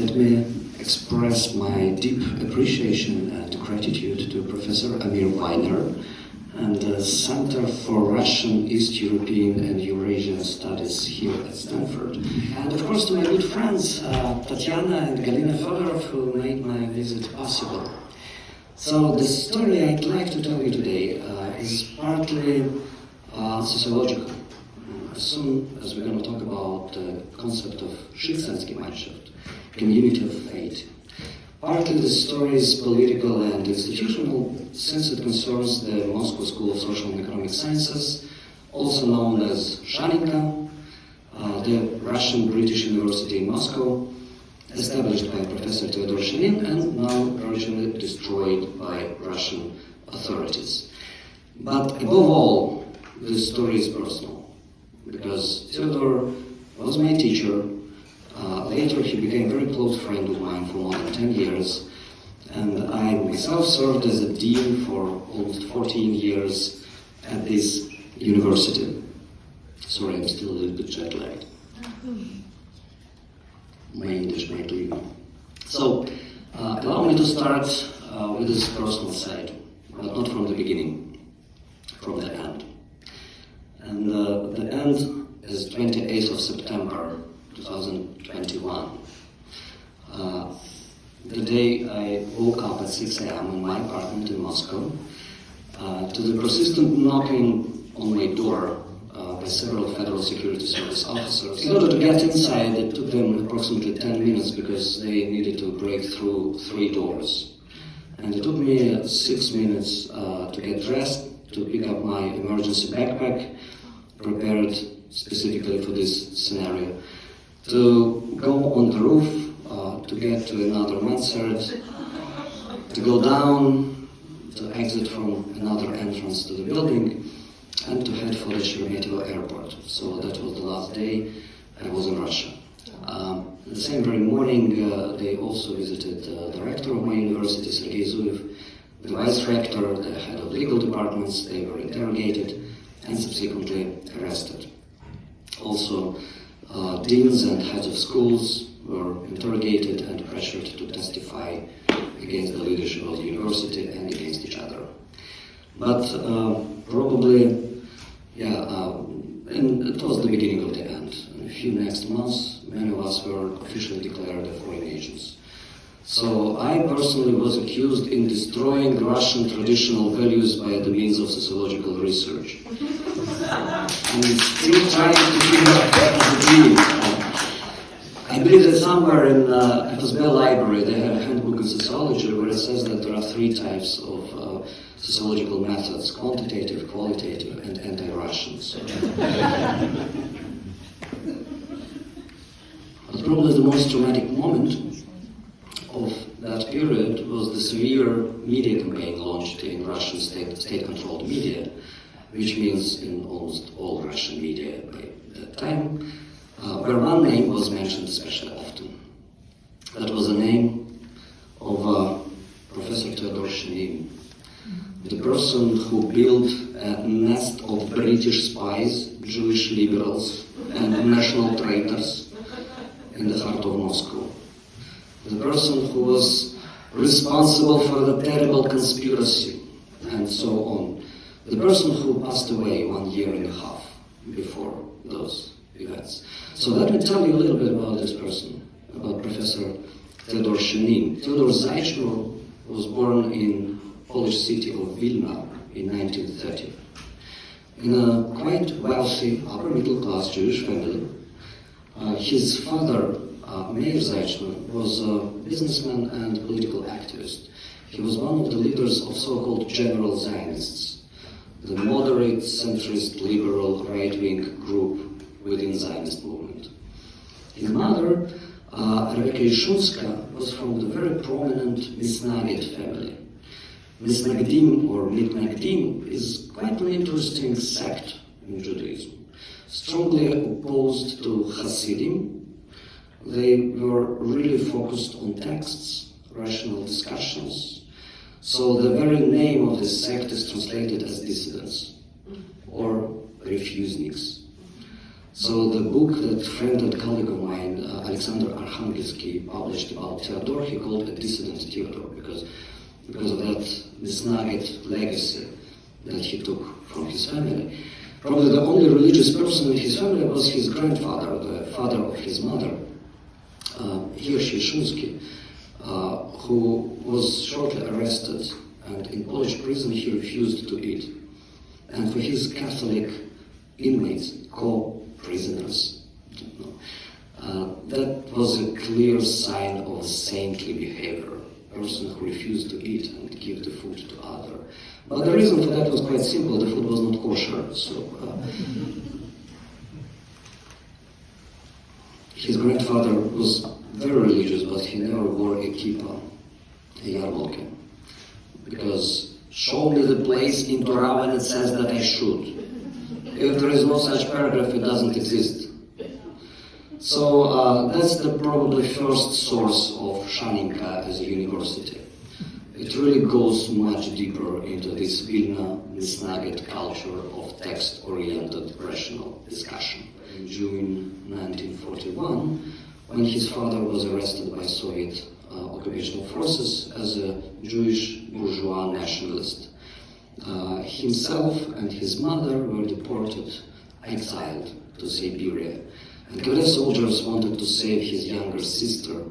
Let me express my deep appreciation and gratitude to Professor Amir Weiner and the Center for Russian, East European and Eurasian Studies here at Stanford. And of course to my good friends, Tatiana and Galina Fedorov, who made my visit possible. So the story I'd like to tell you today is partly sociological. As soon as we're going to talk about the concept of Schicksalsgemeinschaft, community of fate. Partly the story is political and institutional, since it concerns the Moscow School of Social and Economic Sciences, also known as Shaninka, the Russian-British University in Moscow, established by Professor Theodor Shenin and now virtually destroyed by Russian authorities. But above all, this story is personal, because Theodor was my teacher. Later he became a very close friend of mine for more than 10 years, and I myself served as a dean for almost 14 years at this university. Sorry, I'm still a little bit jet-lagged. My English might leave me. So, allow me to start with this personal side, but not from the beginning, from the end. And the end is 28th of September 2021. The day I woke up at 6 a.m. in my apartment in Moscow to the persistent knocking on my door by several Federal Security Service officers. In order to get inside, it took them approximately 10 minutes because they needed to break through 3 doors. And it took me 6 minutes to get dressed, to pick up my emergency backpack, prepared specifically for this scenario, to go on the roof, to get to another mansard, to go down, to exit from another entrance to the building, and to head for the Sheremetyevo airport. So that was the last day I was in Russia. The same very morning, they also visited the rector of my university, Sergei Zuev, the vice rector, the head of legal departments. They were interrogated and subsequently arrested. Also, deans and heads of schools were interrogated and pressured to testify against the leadership of the university and against each other. But probably, and it was the beginning of the end. In a few next months, many of us were officially declared foreign agents. So I personally was accused in destroying Russian traditional values by the means of sociological research. And still trying to figure out the deal. I believe that somewhere in FSB library they have a handbook in sociology where it says that there are 3 types of sociological methods: quantitative, qualitative, and anti-Russian. But probably the most dramatic moment of that period was the severe media campaign launched in Russian state-controlled media, which means in almost all Russian media by that time, where one name was mentioned especially often. That was the name of Professor Theodor Shenin, the person who built a nest of British spies, Jewish liberals, and national traitors in the heart of Moscow. The person who was responsible for the terrible conspiracy, and so on. The person who passed away 1.5 years before those events. So let me tell you a little bit about this person, about Professor Theodor Shenin. Theodor Zaychno was born in Polish city of Vilna in 1930. In a quite wealthy, upper-middle-class Jewish family. His father, Meir Zaychno, was a businessman and political activist. He was one of the leaders of so-called general Zionists, the moderate, centrist, liberal, right-wing group within Zionist movement. His mother, Rebecca Yeshunska, was from the very prominent Misnagid family. Misnagdim, or Mitnagdim, is quite an interesting sect in Judaism. Strongly opposed to Hasidim, they were really focused on texts, rational discussions. So the very name of this sect is translated as dissidents, or refuseniks. So the book that friend and colleague of mine, Alexander Arkhangelsky, published about Theodore, he called a dissident Theodore because of that misnagged legacy that he took from his family. Probably the only religious person in his family was his grandfather, the father of his mother, Hirsch Yeshunsky, who was shortly arrested, and in Polish prison he refused to eat. And for his Catholic inmates, co-prisoners, that was a clear sign of saintly behavior, a person who refused to eat and give the food to others. But the reason for that was quite simple: the food was not kosher. So his grandfather was very religious, but he never wore a kippah, a yarmulke, because show me the place in Torah when it says that I should. If there is no such paragraph, it doesn't exist. So that's the probably first source of Shaninka as a university. It really goes much deeper into this Vilna misnagged culture of text-oriented rational discussion. In June 1941, when his father was arrested by Soviet occupational forces as a Jewish bourgeois nationalist, himself and his mother were deported, exiled to Siberia. And KGB soldiers wanted to save his younger sister,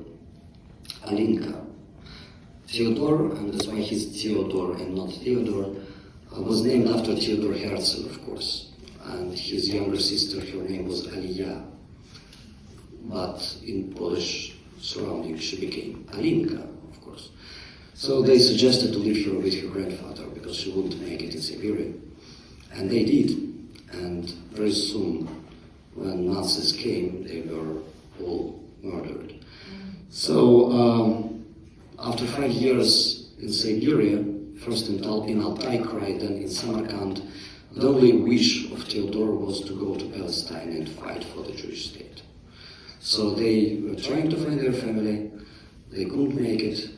Alinka. Theodore, and that's why he's Theodore and not Theodore, was named after Theodor Herzl, of course. And his younger sister, her name was Aliyah. But in Polish surroundings, she became Alinka, of course. So they suggested to leave her with her grandfather because she wouldn't make it in Siberia. And they did. And very soon, when Nazis came, they were all murdered. So after 5 years in Siberia, first in Altai Krai, then in Samarkand, the only wish of Theodore was to go to Palestine and fight for the Jewish state. So they were trying to find their family, they couldn't make it,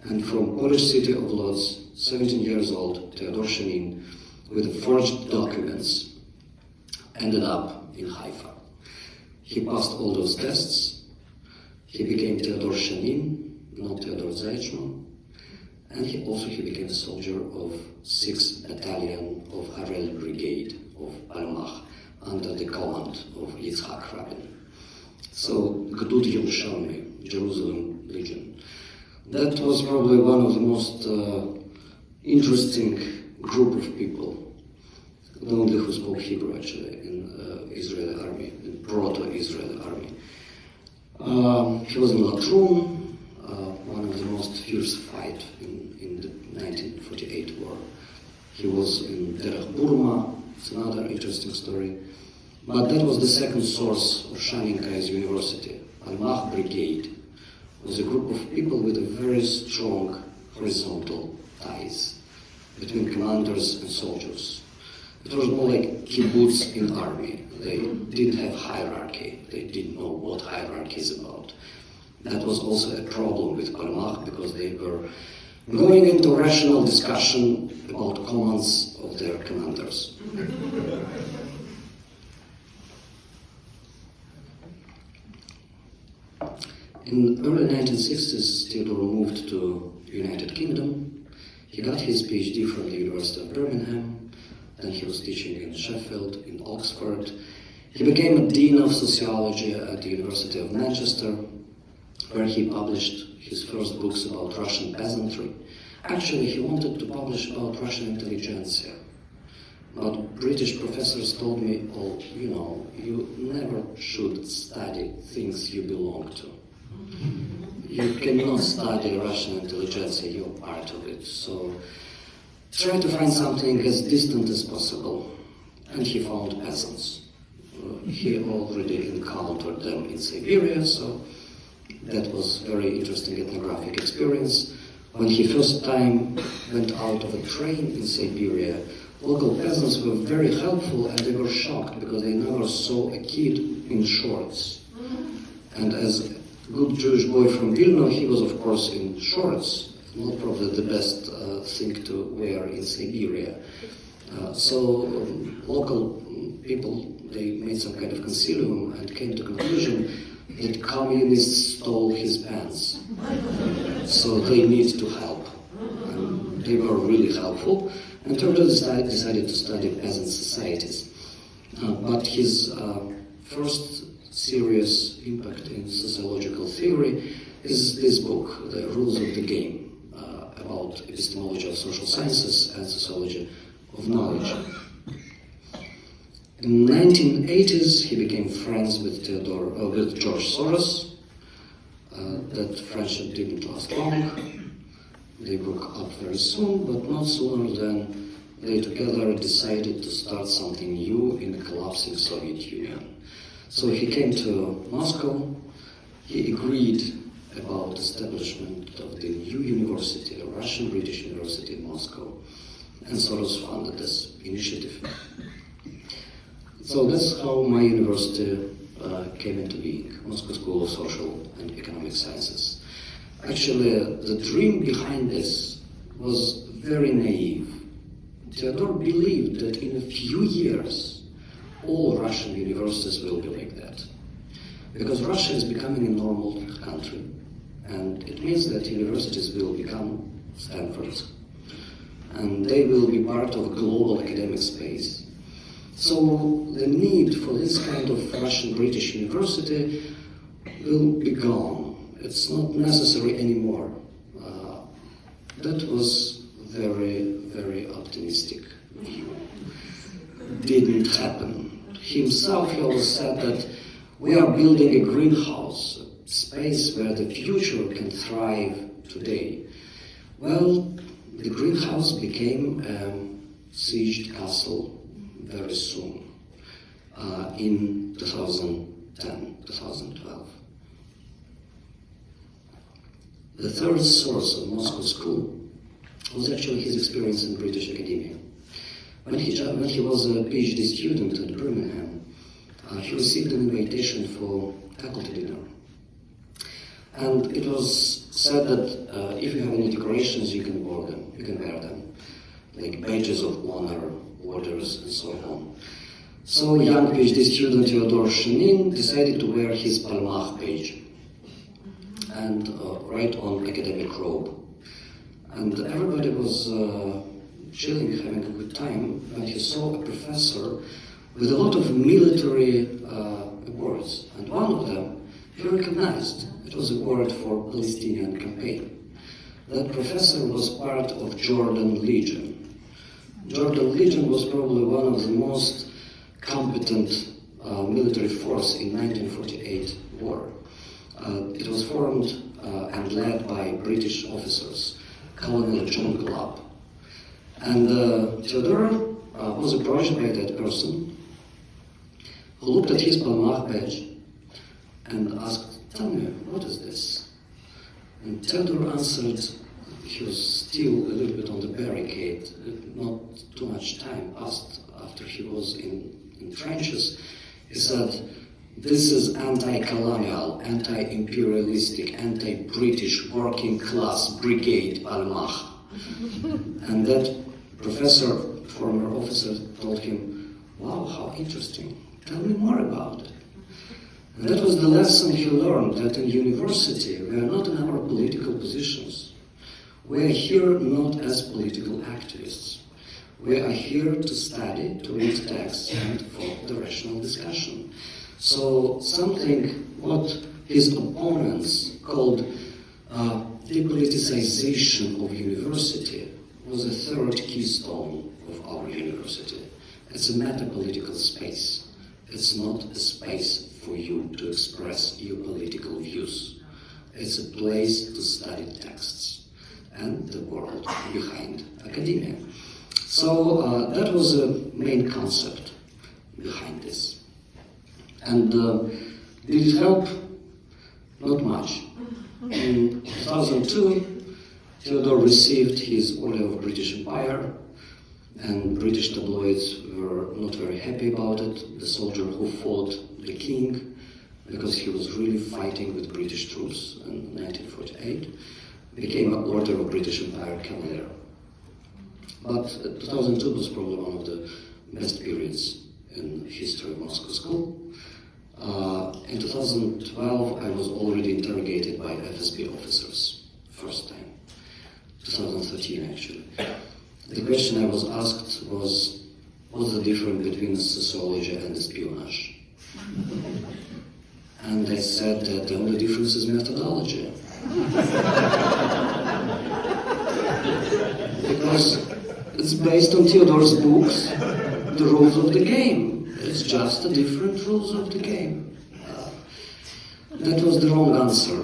and from Polish city of Lodz, 17 years old, Theodor Shanin, with forged documents, ended up in Haifa. He passed all those tests, he became Theodor Shanin, not Theodor Zaychman, and he became a soldier of 6th Battalion of Harel Brigade of Palmach under the command of Yitzhak Rabin. So, Gdud Yerushalmi, Jerusalem Legion. That was probably one of the most interesting group of people, the only who spoke Hebrew actually in Israeli army, in proto-Israeli army. He was in Latrun, one of the most fierce fight in the 1948 war. He was in Derech Burma, it's another interesting story. But that was the second source of Shaninka as a university. Palmach Brigade was a group of people with a very strong horizontal ties between commanders and soldiers. It was more like kibbutz in army. They didn't have hierarchy. They didn't know what hierarchy is about. That was also a problem with Palmach because they were going into rational discussion about commands of their commanders. In early 1960s, Theodore moved to the United Kingdom. He got his PhD from the University of Birmingham. Then he was teaching in Sheffield, in Oxford. He became a Dean of Sociology at the University of Manchester, where he published his first books about Russian peasantry. Actually, he wanted to publish about Russian intelligentsia. But British professors told me, oh, you never should study things you belong to. You cannot study Russian intelligentsia, you're part of it. So try to find something as distant as possible. And he found peasants. He already encountered them in Siberia, so that was a very interesting ethnographic experience. When he first time went out of a train in Siberia, local peasants were very helpful and they were shocked because they never saw a kid in shorts. And as a good Jewish boy from Vilna, he was of course in shorts, not probably the best thing to wear in Siberia. So local people, they made some kind of concilium and came to conclusion that communists stole his pants. So they need to help. And they were really helpful. And Theodor decided to study peasant societies. But his first serious impact in sociological theory is this book, The Rules of the Game, about epistemology of social sciences and sociology of knowledge. In the 1980s, he became friends with George Soros. That friendship didn't last long. They broke up very soon, but not sooner than they together decided to start something new in the collapsing Soviet Union. So he came to Moscow. He agreed about establishment of the new university, a Russian-British university in Moscow, and Soros funded this initiative. So that's how my university came into being, Moscow School of Social and Economic Sciences. Actually, the dream behind this was very naive. Theodor believed that in a few years, all Russian universities will be like that. Because Russia is becoming a normal country, and it means that universities will become Stanfords, and they will be part of a global academic space. So the need for this kind of Russian-British university will be gone. It's not necessary anymore. That was very, very optimistic view. Didn't happen. Himself, he always said that we are building a greenhouse, a space where the future can thrive today. Well, the greenhouse became a sieged castle very soon, in 2010, 2012. The third source of Moscow School was actually his experience in British academia. When he was a PhD student at Birmingham, he received an invitation for faculty dinner. And it was said that if you have any decorations, you can wear them, like badges of honor, orders, and so on. So young PhD student Fyodor Shenin decided to wear his Palmach badge and write on academic robe. And everybody was chilling, having a good time, when he saw a professor with a lot of military awards. And one of them he recognized. It was an award for Palestinian campaign. That professor was part of Jordan Legion. Jordan Legion was probably one of the most competent military force in 1948 war. It was formed and led by British officers, Colonel John Glubb. And Theodor was approached by that person who looked at his Palmach badge and asked, "Tell me, what is this?" And Theodor answered, he was still a little bit on the barricade, not too much time passed after he was in trenches. He said, "This is anti-colonial, anti-imperialistic, anti-British working class brigade Palmach." And that professor, former officer, told him, "Wow, how interesting. Tell me more about it." And that was the lesson he learned, that in university we are not in our political positions. We are here not as political activists. We are here to study, to read texts, and for the rational discussion. So something what his opponents called depoliticization of university was a third keystone of our university. It's a meta-political space. It's not a space for you to express your political views. It's a place to study texts and the world behind academia. So that was the main concept behind this. And did it help? Not much. In 2002, Theodor received his Order of British Empire, and British tabloids were not very happy about it. The soldier who fought the king, because he was really fighting with British troops in 1948, became an Order of British Empire Cavalier. But 2002 was probably one of the best periods in history of Moscow School. In 2012, I was already interrogated by FSB officers, first time. 2013, actually. The question I was asked was, what's the difference between sociology and espionage? And I said that the only difference is methodology. Because it's based on Theodore's books, the rules of the game. It's just the different rules of the game. That was the wrong answer.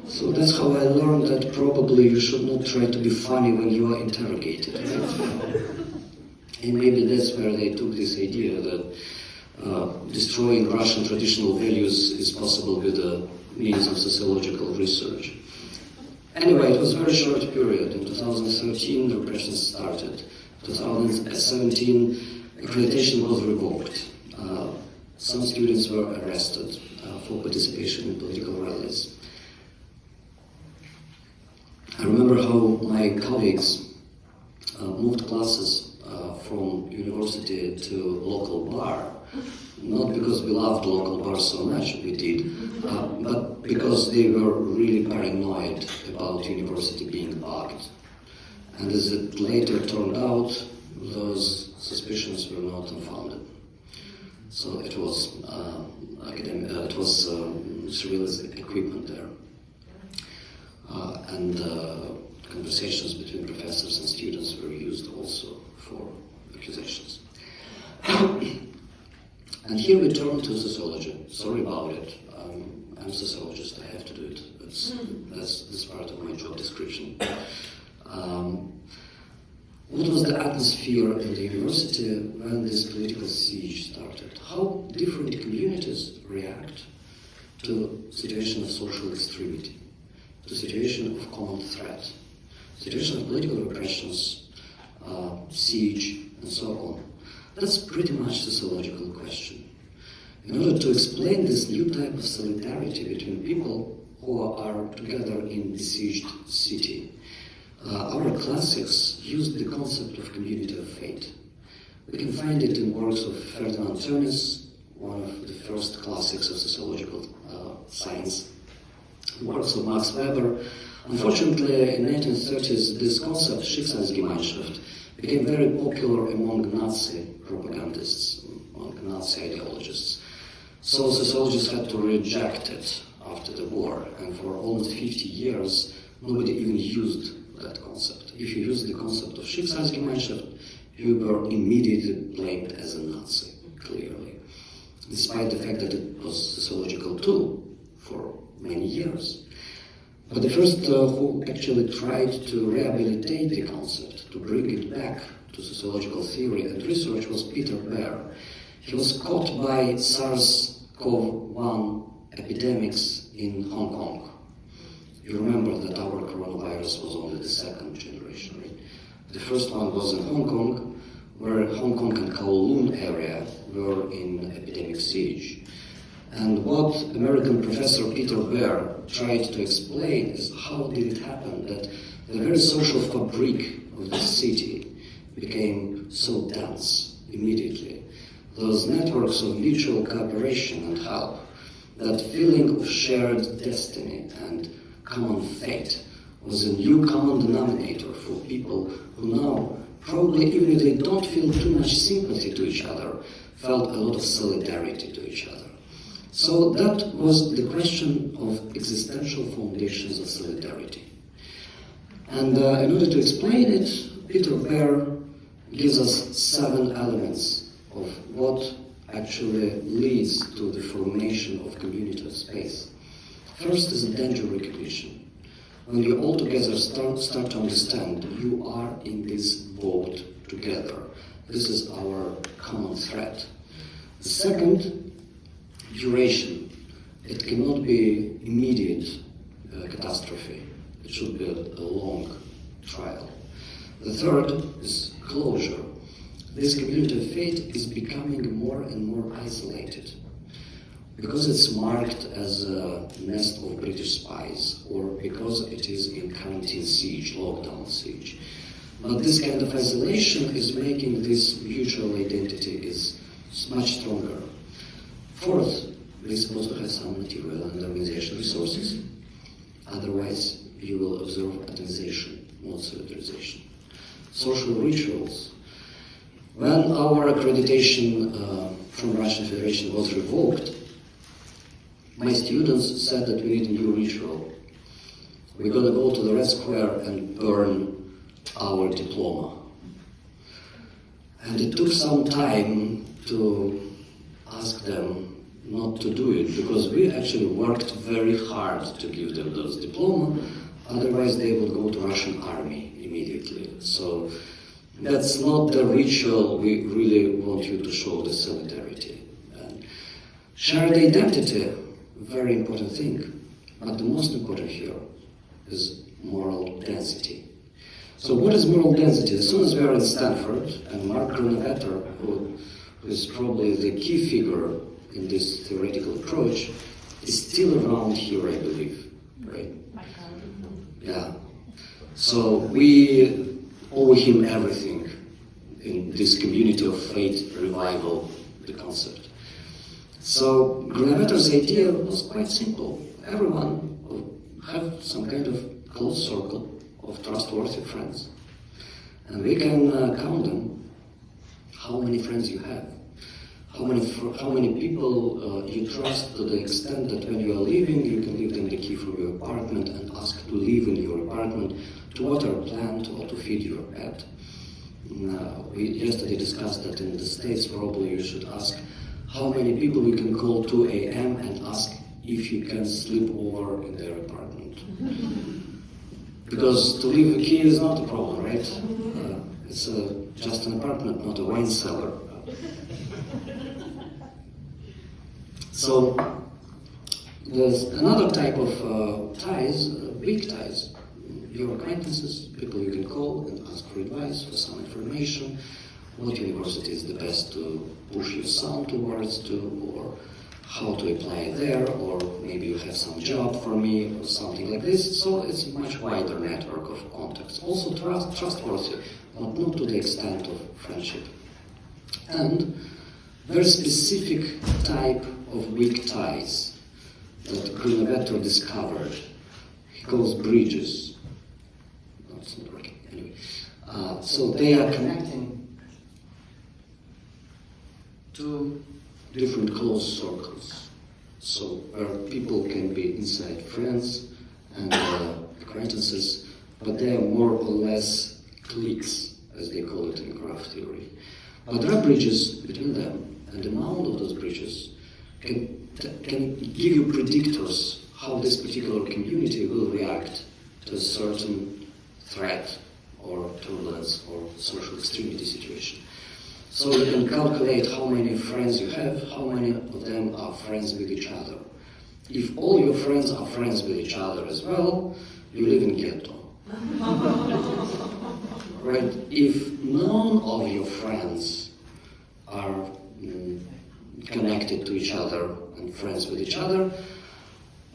So that's how I learned that probably you should not try to be funny when you are interrogated. Right? And maybe that's where they took this idea that destroying Russian traditional values is possible with the means of sociological research. Anyway, it was a very short period. In 2013, the repression started. 2017, accreditation was revoked. Some students were arrested for participation in political rallies. I remember how my colleagues moved classes from university to local bar, not because we loved local bars so much, we did, but because they were really paranoid about university being bugged. And as it later turned out, those suspicions were not unfounded. So it was surveillance equipment there. And conversations between professors and students were used also for accusations. And here we turn to sociology. Sorry about it. I'm a sociologist. I have to do it. That's part of my job description. What was the atmosphere in the university when this political siege started? How different communities react to situation of social extremity, to situation of common threat, situation of political repressions, siege, and so on. That's pretty much a sociological question. In order to explain this new type of solidarity between people who are together in besieged city, our classics used the concept of community of fate. We can find it in works of Ferdinand Tönnies, one of the first classics of sociological science, works of Max Weber. Unfortunately, in the 1930s, this concept, Schicksalsgemeinschaft, became very popular among Nazi propagandists, among Nazi ideologists. So sociologists had to reject it after the war, and for almost 50 years, nobody even used that concept. If you use the concept of Schicksalsgemeinschaft, you were immediately blamed as a Nazi, clearly, despite the fact that it was a sociological tool for many years. But the first who actually tried to rehabilitate the concept, to bring it back to sociological theory and research, was Peter Baer. He was caught by SARS-CoV-1 epidemics in Hong Kong. You remember that our coronavirus was only the second generation, right? The first one was in Hong Kong, where Hong Kong and Kowloon area were in epidemic siege. And what American professor Peter Baer tried to explain is how did it happen that the very social fabric of the city became so dense immediately. Those networks of mutual cooperation and help, that feeling of shared destiny and common fate was a new common denominator for people who now, probably even if they don't feel too much sympathy to each other, felt a lot of solidarity to each other. So that was the question of existential foundations of solidarity. And in order to explain it, Peter Baer gives us 7 elements of what actually leads to the formation of community of space. First is a danger recognition. When you all together start to understand you are in this boat together. This is our common threat. The second, duration. It cannot be immediate catastrophe. It should be a long trial. The third is closure. This community of fate is becoming more and more isolated because it's marked as a nest of British spies or because it is in quarantine siege, lockdown siege. But this kind of isolation is making this mutual identity is much stronger. Fourth, we're supposed to have some material and organizational resources. Otherwise, you will observe atomization, not solidarization. Social rituals. When our accreditation from Russian Federation was revoked, my students said that we need a new ritual. We're going to go to the Red Square and burn our diploma. And it took some time to ask them not to do it, because we actually worked very hard to give them those diploma, otherwise they would go to Russian army immediately. So that's not the ritual we really want you to show the solidarity. And shared identity, very important thing, but the most important here is moral density. So what is moral density? As soon as we are in Stanford, and Mark Grunevetter, who is probably the key figure in this theoretical approach, is still around here, I believe, right? Yeah. So we owe him everything in this community of faith revival, the concept. So Grunevetter's idea was quite simple. Everyone will have some kind of close circle of trustworthy friends. And we can count them, how many friends you have. How many people you trust to the extent that when you are leaving, you can give them the key from your apartment and ask to live in your apartment, to water a plant or to feed your pet. We yesterday discussed that in the States, probably you should ask how many people you can call 2 a.m. and ask if you can sleep over in their apartment. Because to leave a key is not a problem, right? It's just an apartment, not a wine cellar. So there's another type of ties, big ties. Your acquaintances, people you can call and ask for advice, for some information, what university is the best to push your son towards to, or how to apply there, or maybe you have some job for me, or something like this. So it's a much wider network of contacts. Also trustworthy, but not to the extent of friendship. And very specific type of weak ties that Grunevetter discovered. He calls bridges. No, it's not working. Anyway, so they are connecting two different close circles. So where people can be inside friends and acquaintances, but they are more or less cliques, as they call it in graph theory. But there are bridges between them, and the amount of those bridges can give you predictors how this particular community will react to a certain threat or turbulence or social extremity situation. So you can calculate how many friends you have, how many of them are friends with each other. If all your friends are friends with each other as well, you live in ghetto. Right? If none of your friends are connected to each other and friends with each other,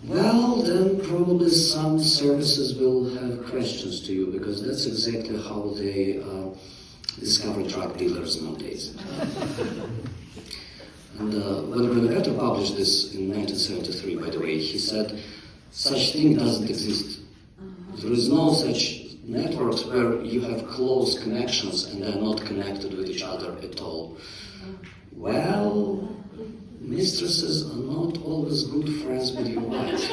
well, then probably some services will have questions to you, because that's exactly how they discover drug dealers nowadays. And when Grunevetter published this in 1973, by the way, he said, such thing doesn't exist. There is no such networks where you have close connections and they're not connected with each other at all. Well, mistresses are not always good friends with your wives.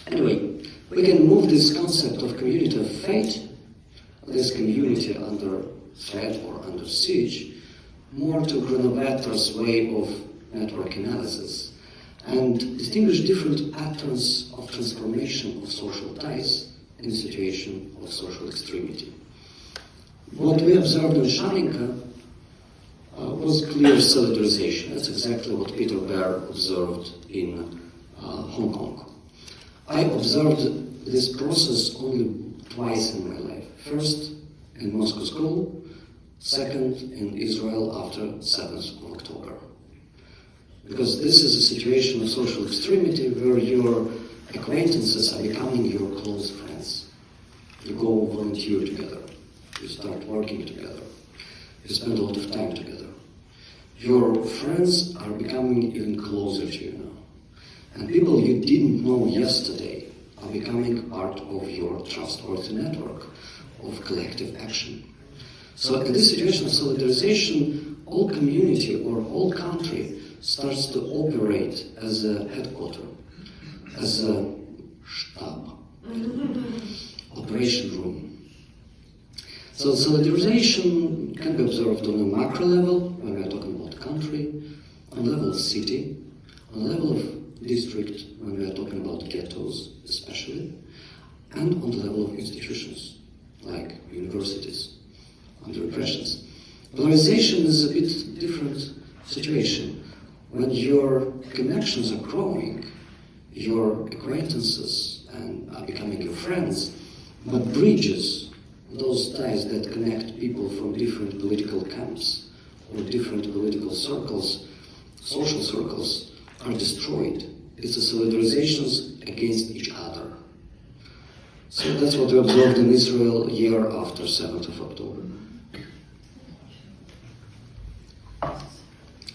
Anyway, we can move this concept of community of fate, this community under threat or under siege, more to Grunevetter's way of network analysis, and distinguish different patterns of transformation of social ties in a situation of social extremity. What we observed in Shalinka was clear solidarization. That's exactly what Peter Baer observed in Hong Kong. I observed this process only twice in my life. First in Moscow School, second in Israel after 7th of October. Because this is a situation of social extremity where your acquaintances are becoming your close friends. You go volunteer together. You start working together. You spend a lot of time together. Your friends are becoming even closer to you now. And people you didn't know yesterday are becoming part of your trustworthy network of collective action. So in this situation of solidarization, all community or all country starts to operate as a headquarter, as a Stab, operation room. So solidarization can be observed on a macro level, when we are talking about country, on the level of city, on the level of district, when we are talking about ghettos especially, and on the level of institutions, like universities, under repressions. Polarization is a bit different situation. When your connections are growing, your acquaintances are becoming your friends, but bridges, those ties that connect people from different political camps or different political circles, social circles, are destroyed. It's a solidarizations against each other. So that's what we observed in Israel a year after 7th of October.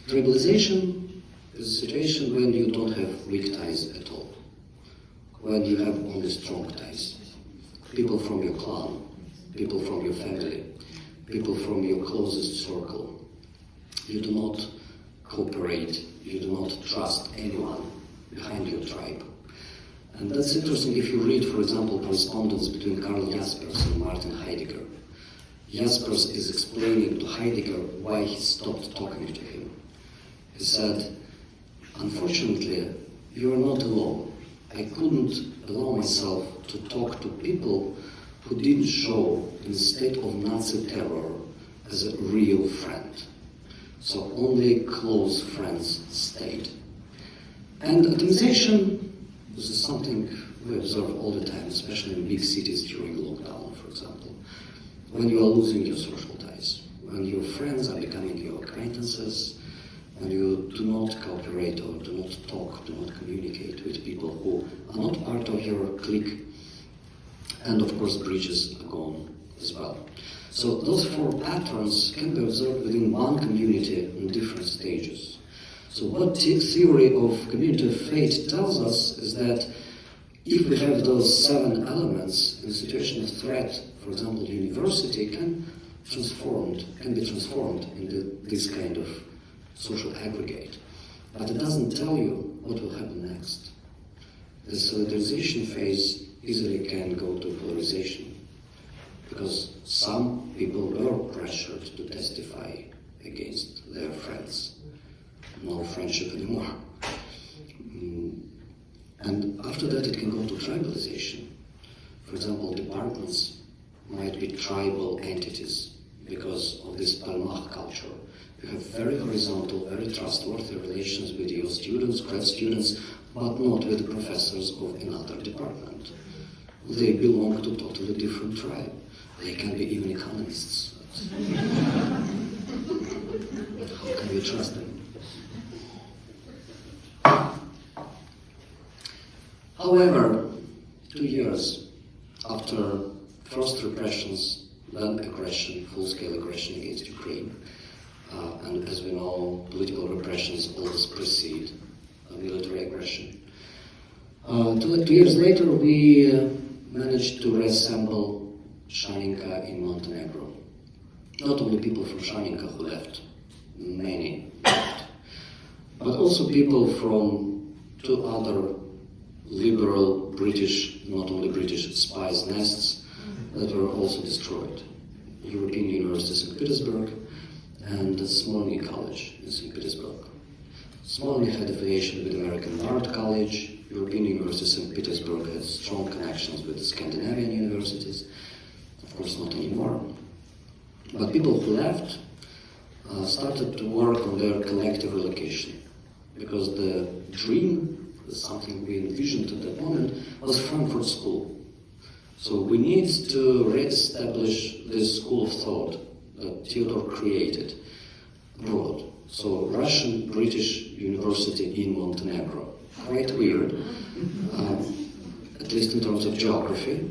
Tribalization is a situation when you don't have weak ties at all, when you have only strong ties. People from your clan, people from your family, people from your closest circle. You do not cooperate, you do not trust anyone behind your tribe. And that's interesting if you read, for example, correspondence between Karl Jaspers and Martin Heidegger. Jaspers is explaining to Heidegger why he stopped talking to him. He said, "Unfortunately, you are not alone. I couldn't allow myself to talk to people who didn't show in the state of Nazi terror as a real friend. So only close friends stayed." And atomization, this is something we observe all the time, especially in big cities during lockdown, for example. When you are losing your social ties, when your friends are becoming your acquaintances, when you do not cooperate or do not talk, do not communicate with people who are not part of your clique, and of course bridges are gone as well. So those four patterns can be observed within one community in different stages. So what theory of community of fate tells us is that if we have those 7 elements in a situation of threat, for example, university can be transformed into this kind of social aggregate. But it doesn't tell you what will happen next. The solidarization phase easily can go to polarization, because some people were pressured to testify against their friends. No friendship anymore. And after that it can go to tribalization. For example, departments might be tribal entities because of this Palmach culture. You have very horizontal, very trustworthy relations with your students, grad students, but not with the professors of another department. They belong to a totally different tribe. They can be even economists. How can we trust them? However, 2 years after first repressions, then aggression, full-scale aggression against Ukraine, and as we know, political repressions always precede military aggression. 2 years later, we managed to reassemble Shaninka in Montenegro. Not only people from Shaninka who left, many left, but also people from 2 other liberal British, not only British, spies' nests that were also destroyed. European University St. Petersburg and Smolny College in St. Petersburg. Smolny had affiliation with American Bard College. European University St. Petersburg has strong connections with Scandinavian universities. Of course, not anymore. But people who left started to work on their collective relocation, because the dream, something we envisioned at that moment, was Frankfurt School. So we need to re-establish this school of thought that Theodore created abroad. So Russian-British University in Montenegro. Quite weird, at least in terms of geography.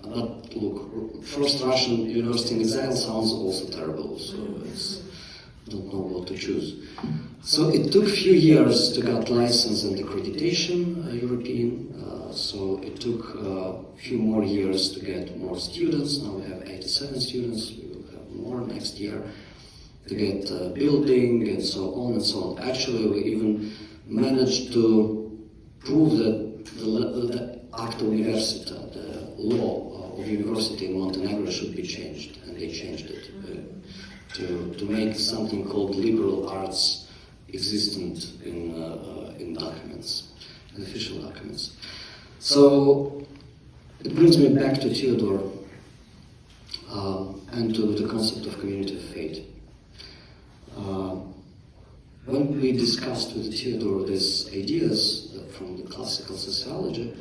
But look, first Russian university in exile sounds also terrible, so I don't know what to choose. So it took a few years to get license and accreditation, European. So it took a few more years to get more students. Now we have 87 students. We will have more next year to get building and so on and so on. Actually, we even managed to prove that the Acta Universita, the law of university in Montenegro, should be changed, and they changed it to make something called liberal arts existent in documents, in official documents. So it brings me back to Theodore and to the concept of community of fate. When we discussed with Theodore these ideas from the classical sociology,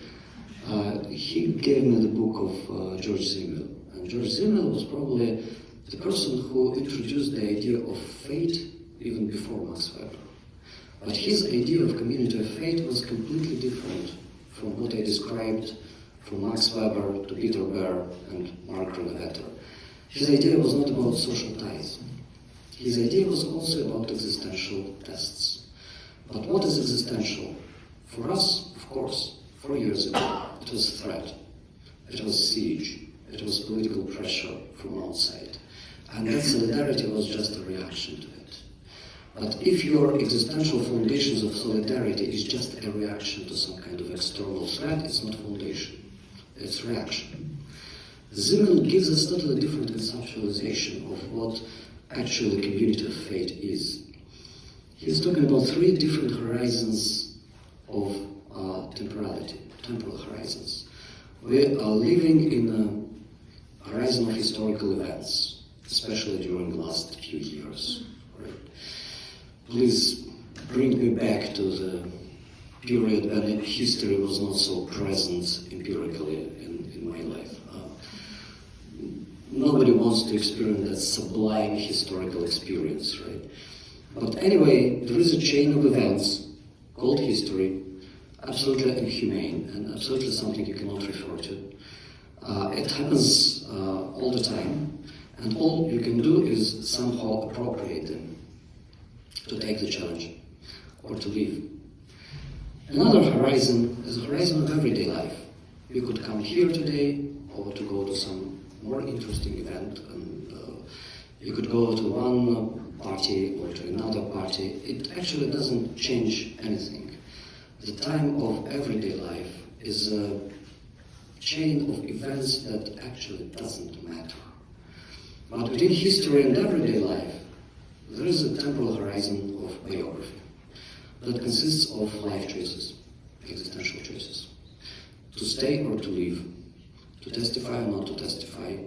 he gave me the book of George Simmel. And George Simmel was probably the person who introduced the idea of fate even before Max Weber. But his idea of community of fate was completely different from what I described from Max Weber to Peter Baer and Mark Granovetter. His idea was not about social ties. His idea was also about existential tests. But what is existential? For us, of course, 4 years ago, it was threat, it was siege, it was political pressure from outside. And that solidarity was just a reaction to it. But if your existential foundations of solidarity is just a reaction to some kind of external threat, it's not foundation, it's reaction. Simmel gives us totally different conceptualization of what actually community of fate is. He's talking about 3 different horizons of temporality, temporal horizons. We are living in a horizon of historical events, especially during the last few years. Right? Please bring me back to the period when history was not so present empirically in my life. Nobody wants to experience that sublime historical experience, right? But anyway, there is a chain of events called history, absolutely inhumane and absolutely something you cannot refer to. It happens all the time, and all you can do is somehow appropriate them, to take the challenge, or to leave. Another horizon is a horizon of everyday life. You could come here today, or to go to some more interesting event, and you could go to one party or to another party. It actually doesn't change anything. The time of everyday life is a chain of events that actually doesn't matter. But within history and everyday life, there is a temporal horizon of biography that consists of life choices, existential choices. To stay or to leave, to testify or not to testify,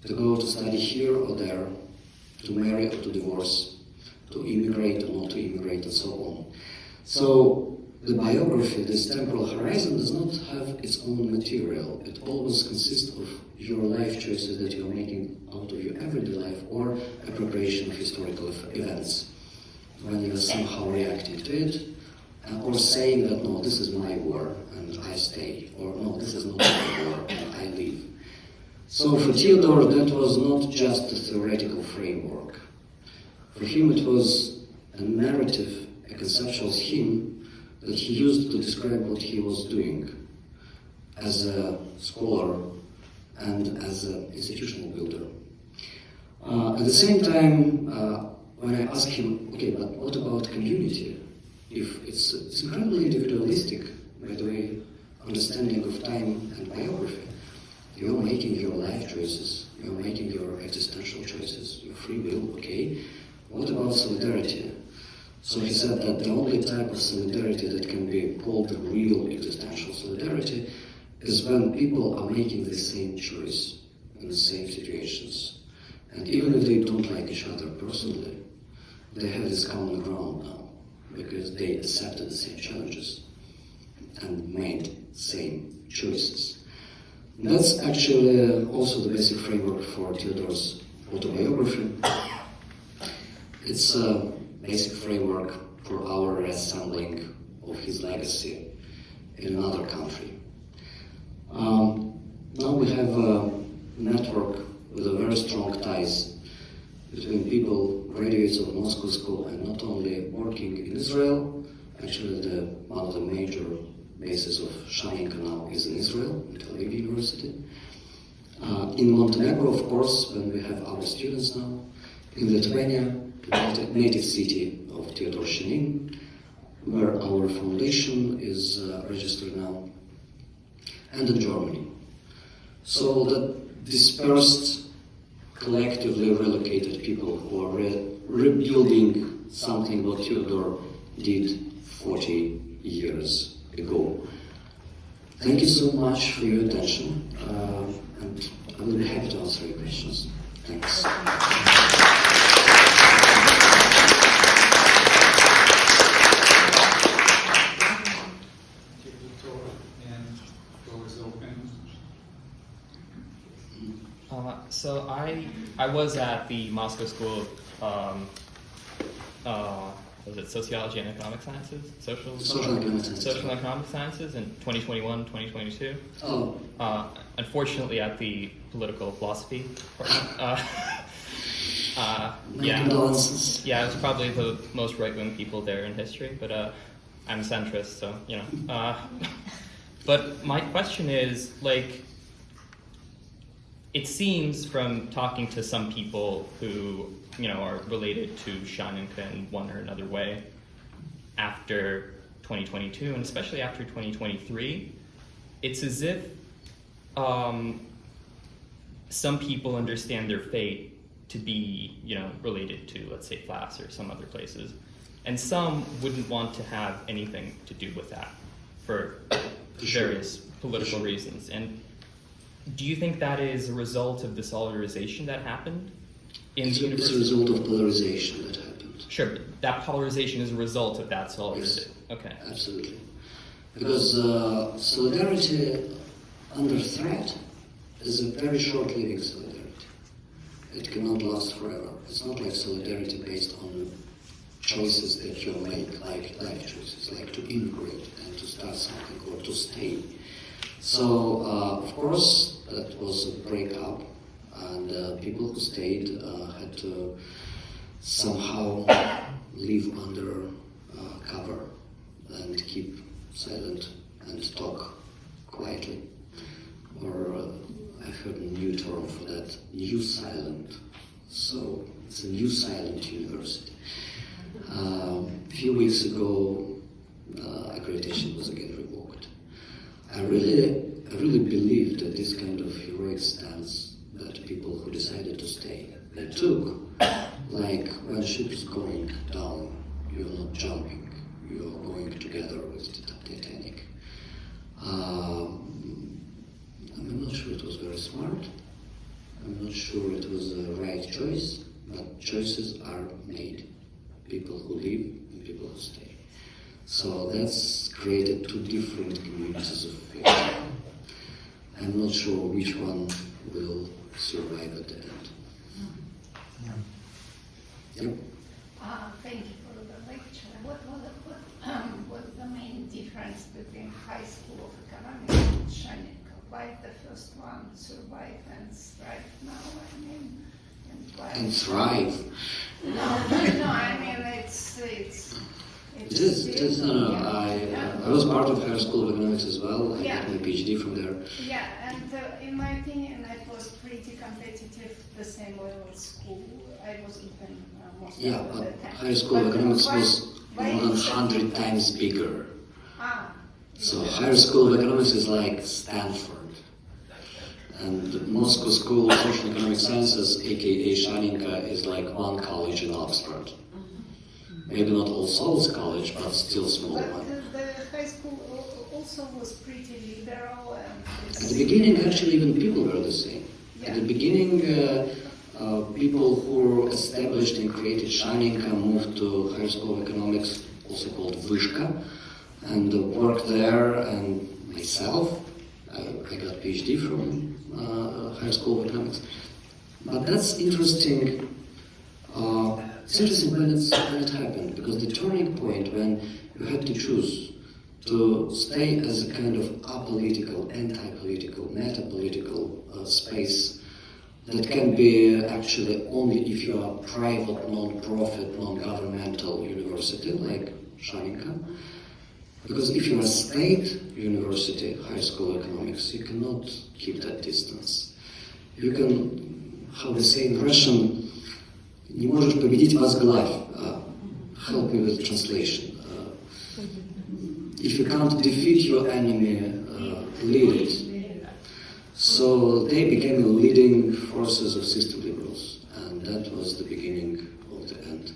to go to study here or there, to marry or to divorce, to immigrate or not to immigrate, and so on. So the biography, this temporal horizon, does not have its own material. It always consists of your life choices that you're making out of your everyday life, or appropriation of historical events, when you're somehow reacting to it, or saying that, no, this is my war and I stay, or no, this is not my war and I leave. So for Theodore, that was not just a theoretical framework. For him, it was a narrative, a conceptual scheme that he used to describe what he was doing as a scholar and as an institutional builder. At the same time, when I asked him, okay, but what about community? If it's incredibly individualistic, by the way, understanding of time and biography. You're making your life choices, you're making your existential choices, your free will, okay. What about solidarity? So he said that the only type of solidarity that can be called the real existential solidarity is when people are making the same choice in the same situations. And even if they don't like each other personally, they have this common ground now, because they accepted the same challenges and made same choices. And that's actually also the basic framework for Theodore's autobiography. It's a basic framework for our reassembling of his legacy in another country. now we have a network with a very strong ties between people, graduates of Moscow School, and not only working in Israel. Actually, one of the major bases of Shaninka now is in Israel, in Tel Aviv University. In Montenegro, of course, when we have our students now. In Lithuania, the native city of Theodor Shenin, where our foundation is registered now, and in Germany. So that dispersed, collectively relocated people who are rebuilding something what Theodor did 40 years ago. Thank you so much for your attention, and I will be happy to answer your questions. Thanks. So I was at the Moscow School of was it Sociology and Economic Sciences? Social and Economic Sciences in 2021, 2022. Oh. Unfortunately, at the Political Philosophy department. Yeah, it's probably the most right-wing people there in history, but I'm a centrist, so, you know. But my question is, like, it seems from talking to some people who, you know, are related to Shaninka in one or another way after 2022, and especially after 2023, it's as if some people understand their fate to be, you know, related to, let's say, FLAS or some other places, and some wouldn't want to have anything to do with that for various political reasons. And do you think that is a result of the solidarization that happened in the university? It's a result of polarization that happened. Sure, but that polarization is a result of that solidarization. Yes, okay. Absolutely. Because solidarity under threat is a very short-living solidarity. It cannot last forever. It's not like solidarity based on choices that you make, like life choices, like to immigrate and to start something or to stay. So, of course, that was a breakup, and people who stayed had to somehow live under cover and keep silent and talk quietly. Or I've heard a new term for that, new silent. So it's a new silent university. A few weeks ago, accreditation was again revoked. I really believe that this kind of heroic stance that people who decided to stay, they took, like when a ship is going down, you're not jumping, you're going together with the Titanic. I'm not sure it was very smart. I'm not sure it was the right choice, but choices are made. People who leave and people who stay. So that's created two different communities of people. I'm not sure which one will survive at the end. Yep. Thank you for the lecture. What was the main difference between High School of Economics and Shaninka? Why the first one survived and thrive now? I mean, and thrive. No, I mean it's It is. No. I was part of Frankfurt School of Economics as well. I got my PhD from there. Yeah, and in my opinion, it was pretty competitive, the same level school. I wasn't in most of the time. High School of Economics was more than 100 times bigger. So Higher School of Economics is like Stanford. And the Moscow School of Social and Economic Sciences, aka Shaninka, is like one college in Oxford. Maybe not All Souls College, but still a small one. The high school also was pretty liberal. At the beginning, actually, even people were the same. Yeah. At the beginning, people who established and created Shaninka moved to Higher School of Economics, also called Vyshka, and worked there. And myself, I got a PhD from Higher School of Economics. But that's interesting. It's interesting when it happened, because the turning point when you had to choose to stay as a kind of apolitical, anti-political, meta-political space that can be actually only if you are a private, non-profit, non-governmental university like Shaninka. Because if you're a state university, high school economics, you cannot keep that distance. You can, how they say in Russian, не можешь победить возглавь. Help me with translation. If you can't defeat your enemy, lead it. So they became leading forces of system liberals, and that was the beginning of the end.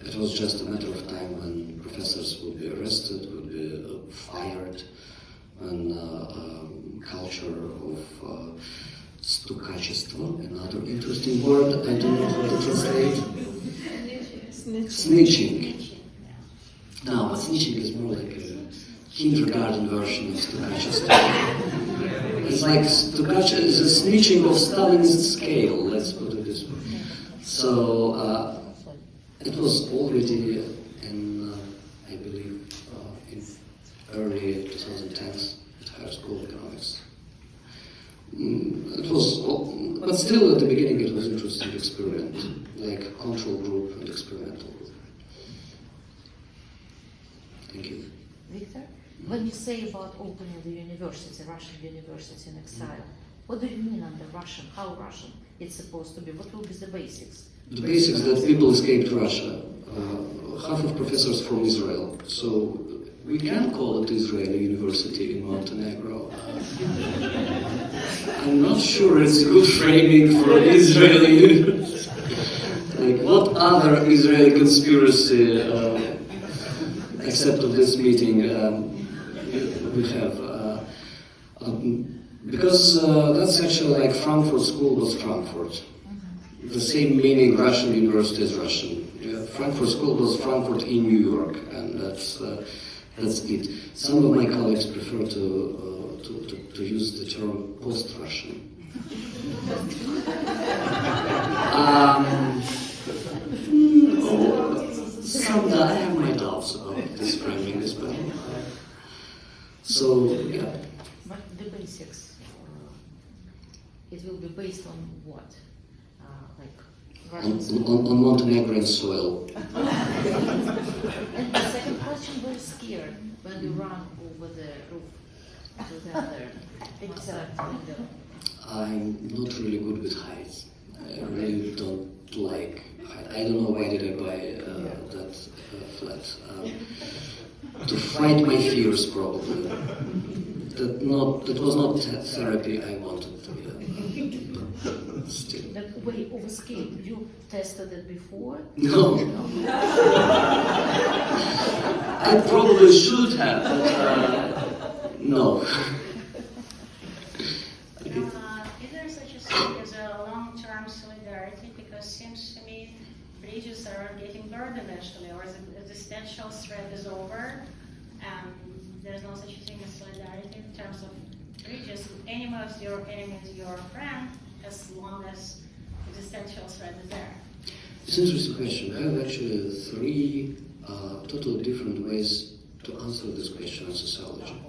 It was just a matter of time when professors would be arrested, would be fired, and culture of stukачество, another interesting word, I don't know how to translate. Snitching. No, but snitching is more like a kindergarten version of stukачество. It's like stukачество is a snitching of Stalin's scale, let's put it this way. So it was already in, I believe, in early 2010s at higher school economics. It was, but still at the beginning it was an interesting experiment, like a control group and experimental group. Thank you. Victor, when you say about opening the university, Russian university in exile, what do you mean under Russian? How Russian it's supposed to be? What will be the basics? The basics that people escaped Russia. Half of professors from Israel, so we can call it Israeli University in Montenegro. I'm not sure it's a good framing for Israeli university. Like, what other Israeli conspiracy, except of this meeting, we have? Because that's actually like Frankfurt School was Frankfurt. The same meaning Russian university is Russian. Frankfurt School was Frankfurt in New York, and that's it. Some of my colleagues prefer to use the term post-Russian. I have my doubts about this framing as well. So, yeah. But the basics, it will be based on what? On Montenegrin soil. And the second question, we're scared when we run over the roof to the other window. I'm not really good with heights. I really don't like height. I don't know why did I buy that flat. To fight my fears, probably. That was not therapy I wanted. Still. That way of escape, you tested it before? No. I probably should have, but no. Is there such a thing as a long-term solidarity? Because it seems to me bridges are getting burned eventually, or the existential threat is over, and there's no such thing as solidarity in terms of bridges. Enemy of your enemy is your friend, as long as existential threat is there. It's an interesting question. I have actually three totally different ways to answer this question in sociology.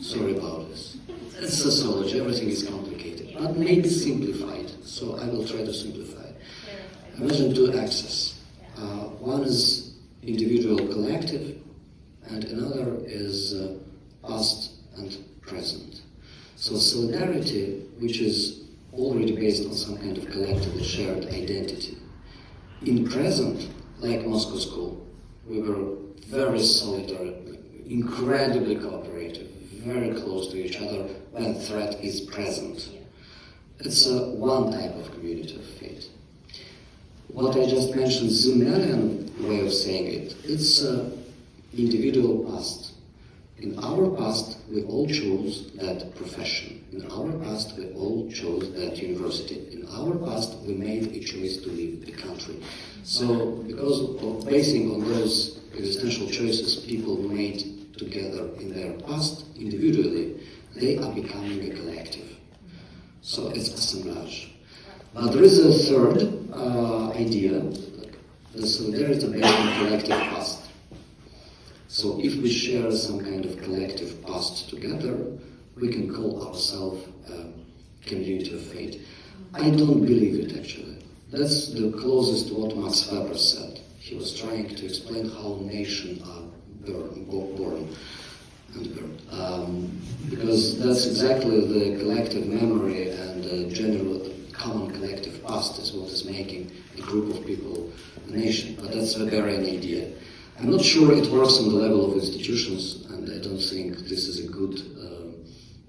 Sorry about this. It's sociology, everything is complicated, but maybe simplified. So I will try to simplify. Imagine two axes. One is individual collective, and another is past and present. So solidarity, which is already based on some kind of collective shared identity. In present, like Moscow School, we were very solidary, incredibly cooperative, very close to each other when threat is present. It's one type of community of fate. What I just mentioned, Zimmerian way of saying it, it's individual past. In our past, we all chose that profession. In our past, we all chose that university. In our past, we made a choice to leave the country. So, because of basing on those existential choices people made together in their past, individually, they are becoming a collective. So it's assemblage. But there is a third idea, the solidarity based on collective past. So if we share some kind of collective past together, we can call ourselves a community of fate. I don't believe it, actually. That's the closest to what Max Weber said. He was trying to explain how nations are born and burned. Because that's exactly the collective memory and the general common collective past is what is making a group of people a nation. But that's a Weberian idea. I'm not sure it works on the level of institutions, and I don't think this is a good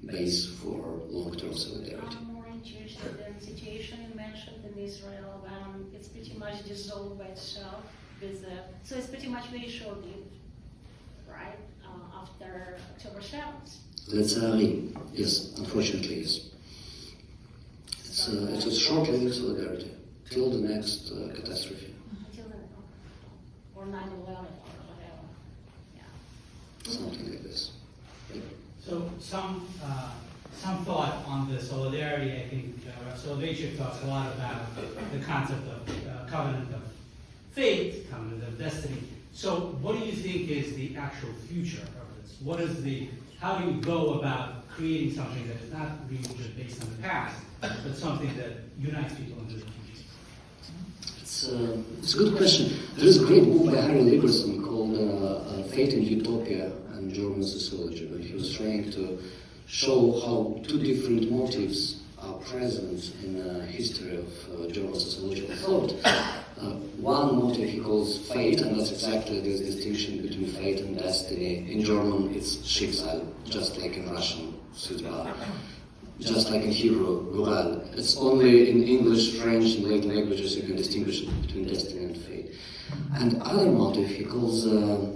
base for long-term solidarity. I'm more interested in the situation you mentioned in Israel when it's pretty much dissolved by itself. So it's pretty much very short-lived, right? After October 7th. Literally, yes, unfortunately, yes. It's a short-lived solidarity till the next catastrophe. Until then, or 9/11 or whatever. Yeah. Something like this. Yeah. So some thought on the solidarity. I think Soloveitchik talks a lot about the concept of covenant of fate, covenant of destiny. So what do you think is the actual future of this? How do you go about creating something that is not really just based on the past, but something that unites people into the future? It's a good question. There is a great book by Harry Liberson called Fate and Utopia and German Sociology, where he was trying to show how two different motives are present in the history of German sociological thought. One motive he calls fate, and that's exactly this distinction between fate and destiny. In German, it's Schicksal, just like in Russian, судьба, just like in Hebrew, Goral. It's only in English, French, and Latin languages you can distinguish between destiny and fate. And other motive he calls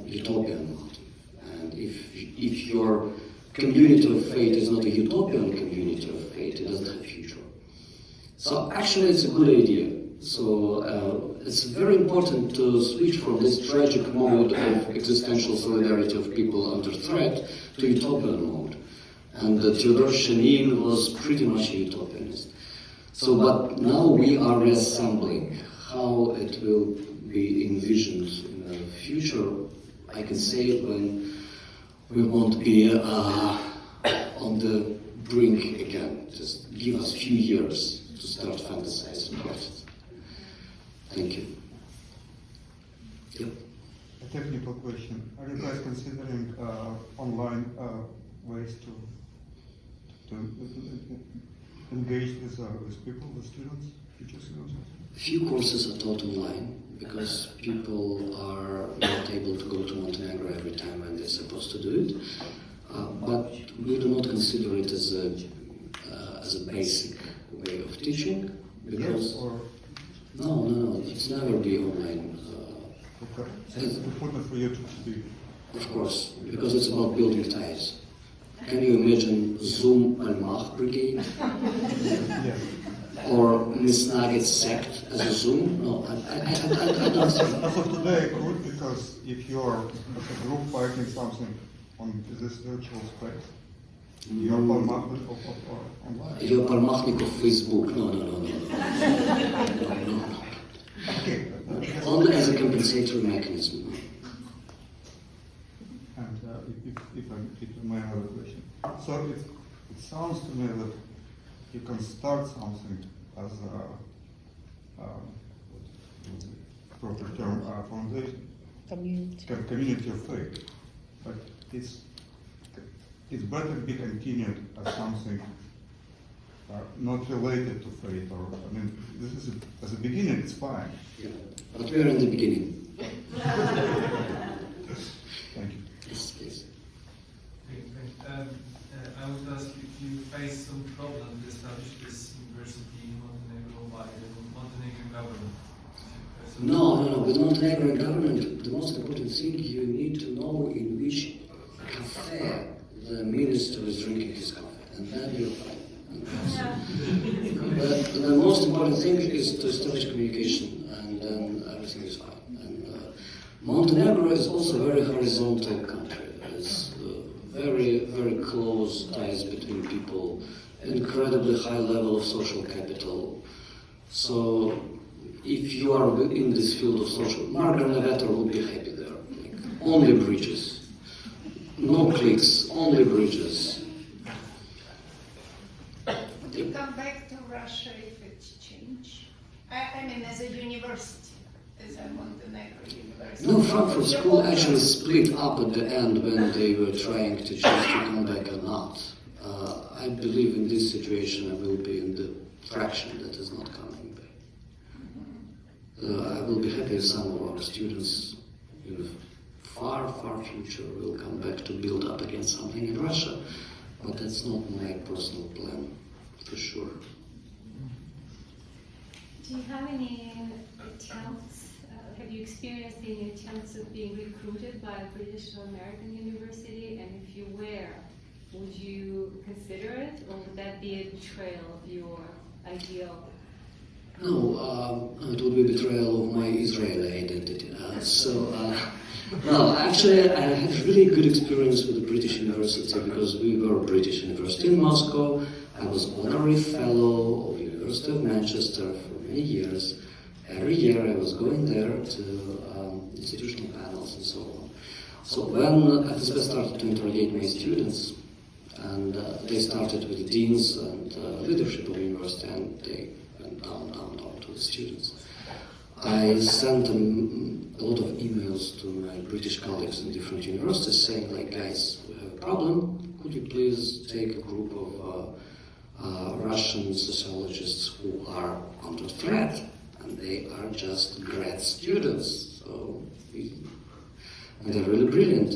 utopian motive. And if your community of fate is not a utopian community of fate, it doesn't have a future. So actually it's a good idea. So it's very important to switch from this tragic mode of existential solidarity of people under threat to utopian mode. And Theodor Shenin was pretty much a utopianist. So, but now we are reassembling. How it will be envisioned in the future, I can say when we won't be on the brink again. Just give us a few years to start fantasizing about it. Thank you. Yep. A technical question. Are you guys considering online ways to engage with people, with students, future students? Few courses are taught online because people are not able to go to Montenegro every time when they're supposed to do it. But we do not consider it as a basic way of teaching because no, it's never be online. Okay. It's important for you to be. Of course, because it's about building ties. Can you imagine Zoom Almach Brigade? Yes. Or Miss Nugget's sect as a Zoom? No, I don't think. As of today, I could, because if you're as a group fighting something on this virtual space, you're Palmachnik of online. You're Palmachnik of Facebook. No. No. Okay. Only as a compensatory mechanism. And if I may have a question. So it sounds to me that you can start something as a proper term, foundation, community of faith, but it's better to be continued as something not related to faith, or I mean, this is as a beginning, it's fine. Yeah. But we are in the beginning. Thank you. Yes, please. I would ask if you face some problem to establish this university in Montenegro by the Montenegrin government. No. With Montenegrin government, the most important thing you need to know in which cafe the minister is drinking his coffee, and then you're fine. But the most important thing is to establish communication, and then everything is fine. And Montenegro is also a very horizontal country. It's very, very close ties between people, incredibly high level of social capital. So if you are in this field of social, Margaret Nevetter would be happy there. Like, only bridges. no cliques, only bridges. Would you come back to Russia if it's changed? I mean, as a university, as a Montenegro university. No, Frankfurt School actually split up at the end when they were trying to choose to come back or not. I believe in this situation I will be in the fraction that is not coming back. I will be happy if some of our students in the far, far future will come back to build up again something in Russia, but that's not my personal plan, for sure. Do you have any attempts, have you experienced any attempts of being recruited by a British or American university? And if you were, would you consider it, or would that be a betrayal of your ideal? No, it would be betrayal of my Israeli identity. No, actually, I had really good experience with the British University because we were a British University in Moscow. I was honorary fellow of University of Manchester for many years. Every year I was going there to institutional panels and so on. So when I started to interrogate my students, and they started with the deans and leadership of the university, and they went down to the students. I sent them a lot of emails to my British colleagues in different universities saying, like, guys, we have a problem. Could you please take a group of Russian sociologists who are under threat, and they are just grad students, and they're really brilliant.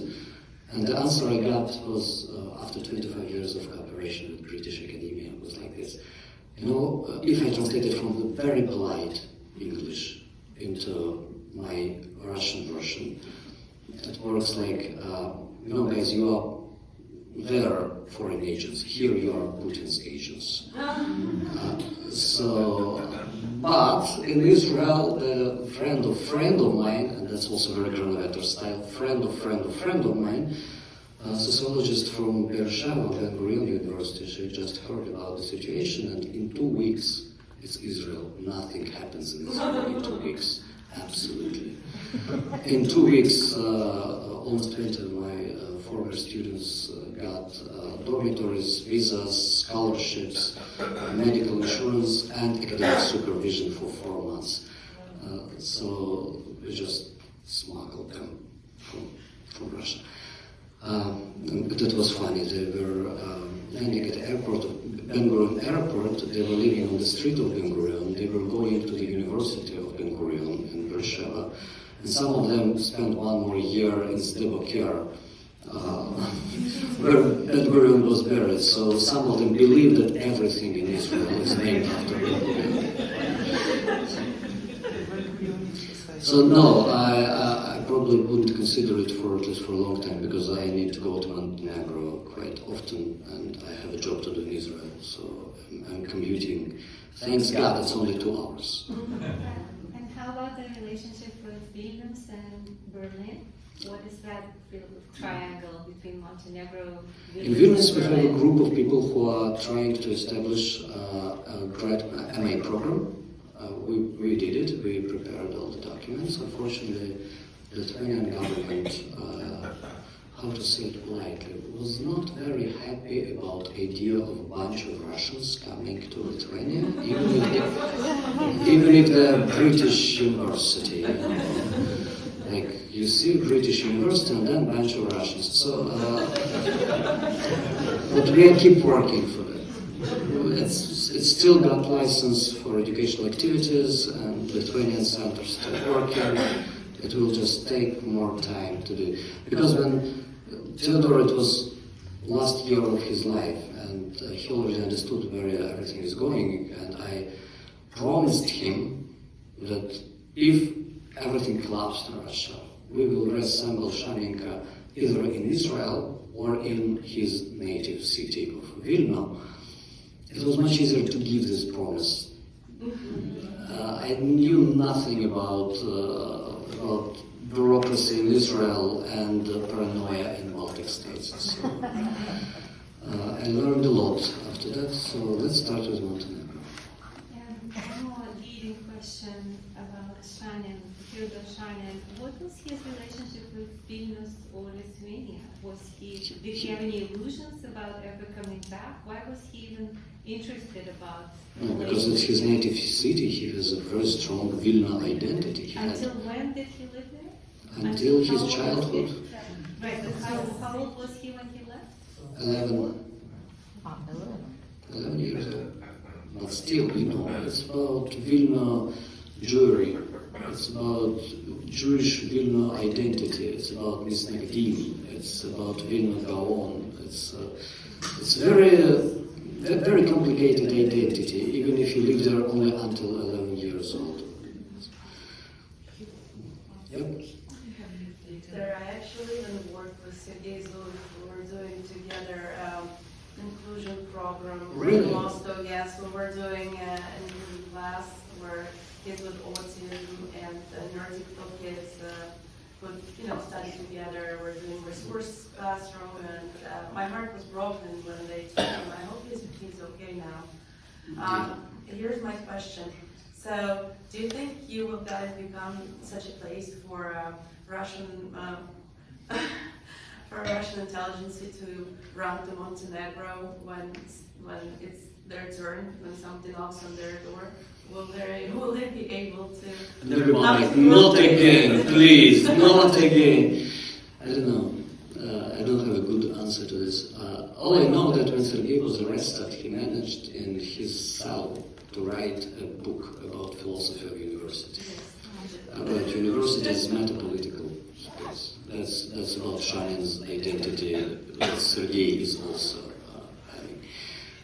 And the answer I got was, after 25 years of cooperation with British academia, was like this. You know, if I translate it from the very polite English into my Russian version, it works like, you know, guys, you are there foreign agents. Here you are Putin's agents. But in Israel, the friend of mine, and that's also very Granovetter style, friend of mine, a sociologist from Beersheba, Ben Gurion University, she just heard about the situation, and in 2 weeks, it's Israel. Nothing happens in Israel in 2 weeks. Absolutely. In 2 weeks, almost 20 of my former students got dormitories, visas, scholarships, medical insurance, and academic supervision for 4 months. So we just smuggled them from Russia. But it was funny. They were landing at the airport, Ben Gurion Airport. They were living on the street of Ben Gurion. They were going to the University of Ben Gurion in Beersheba. And some of them spent 1 more year in Sde where Ben Gurion was buried. So some of them believe that everything in Israel is named after Ben Gurion. So no, I probably wouldn't consider it for at least for a long time, because I need to go to Montenegro quite often, and I have a job to do in Israel. So I'm commuting. Thanks God, it's only 2 hours. And how about the relationship with Vilnius and Berlin? What is that triangle between Montenegro, In Vilnius, we have a group of people who are trying to establish a grad MA program. We did it. We prepared all the documents. Unfortunately, the Lithuanian government, how to say it politely, was not very happy about the idea of a bunch of Russians coming to Lithuania, even if they're British university. Like, you see British university and then a bunch of Russians. So, but we keep working for that. It's still got license for educational activities, and Lithuanian centers still working. It will just take more time to do. Because when Theodore, it was last year of his life, and he already understood where everything is going, and I promised him that if everything collapsed in Russia, we will reassemble Shaninka either in Israel or in his native city of Vilna. It was much easier to give this promise. I knew nothing about bureaucracy in Israel and paranoia in Baltic states. So, I learned a lot after that, so let's start with Montenegro. And one more leading question about Shanin, Theodore Shanin. What was his relationship to Vilnius or Lithuania? Did he have any illusions about ever coming back? Why was he even interested about? No, because it's his native city. He has a very strong Vilna identity. He had- Until when did he live there? until how his old was childhood. he? Right, but how old was he when he left? 11 years old. But still, it's about Vilna Jewry. It's about Jewish Vilna identity. It's about Misnagdim. It's about Vilna Gaon. It's very complicated identity, even if you live there only until 11 years old. Yep. Victor, I actually even worked with Sergei Zolov. We were doing together inclusion program Really? in Moscow. Yes, we were doing an inclusion class where kids with autism and neurotypical kids could, study together. We're doing resource classroom, and my heart was broken when they took him. I hope he's okay now. Here's my question. So, do you think you will guys become such a place for Russian intelligence to run to Montenegro when it's their turn, when something knocks on their door? Will they be able to? Never mind. Not again, please. Not again. I don't know. I don't have a good answer to this. All I know that when Sergei was arrested, he managed in his cell to write a book about philosophy of university. About university's metapolitical space. That's about Shanin's identity, that Sergei is also having.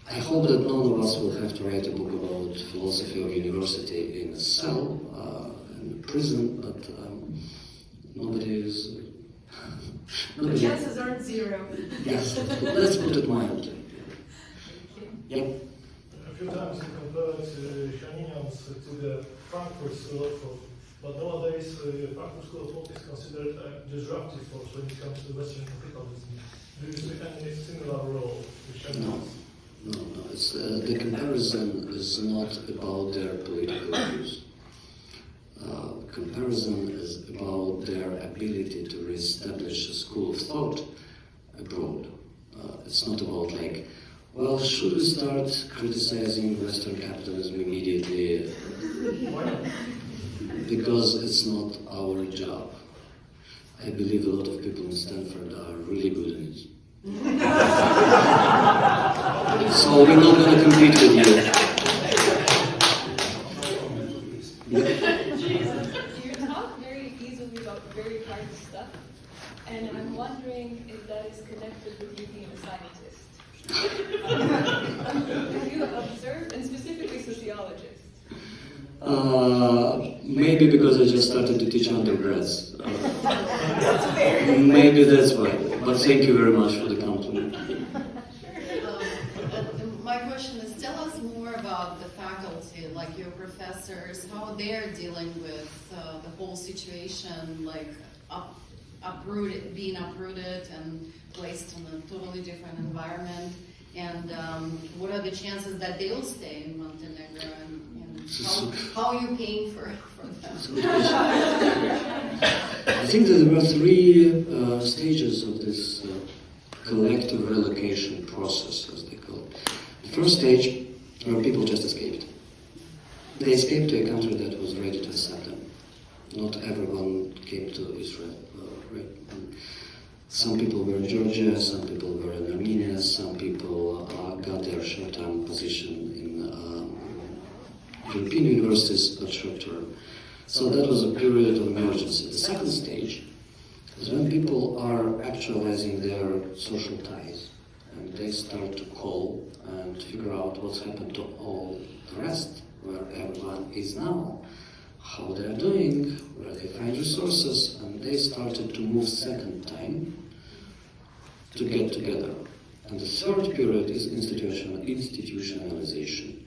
I hope that none of us will have to write a book about philosophy of university in a cell, in a prison, but nobody is... The chances aren't zero. Yes, let's put it mildly. Yep. A few times you compared Shaninians to the Frankfurt School of Thought, but nowadays Frankfurt School of Thought is considered a disruptive force when it comes to Western capitalism. Do you see any similar role with Shaninians? No. It's, the comparison is not about their political views. Comparison is about their ability to reestablish a school of thought abroad. It's not about should we start criticizing Western capitalism immediately? Why not? Because it's not our job. I believe a lot of people in Stanford are really good in it. So we're not going to compete with you. You talk very easily about very hard stuff, and I'm wondering if that is connected with you being a scientist. Have you observed, and specifically sociologists? Maybe because I just started to teach undergrads. Maybe that's why. But thank you very much for the compliment. My question is, tell us more about the faculty, like your professors, how they're dealing with the whole situation, like being uprooted and placed in a totally different environment, and what are the chances that they'll stay in Montenegro, and how are you paying for them? I think that there are three stages of this collective relocation process, as they call it. The first stage, where people just escaped. They escaped to a country that was ready to accept them. Not everyone came to Israel. Some people were in Georgia, some people were in Armenia, some people got their short-term position in European universities, but short-term. So that was a period of emergency. The second stage is when people are actualizing their social ties, and they start to call and figure out what's happened to all the rest, where everyone is now, how they're doing, where they find resources, and they started to move second time to get together. And the third period is institutionalization.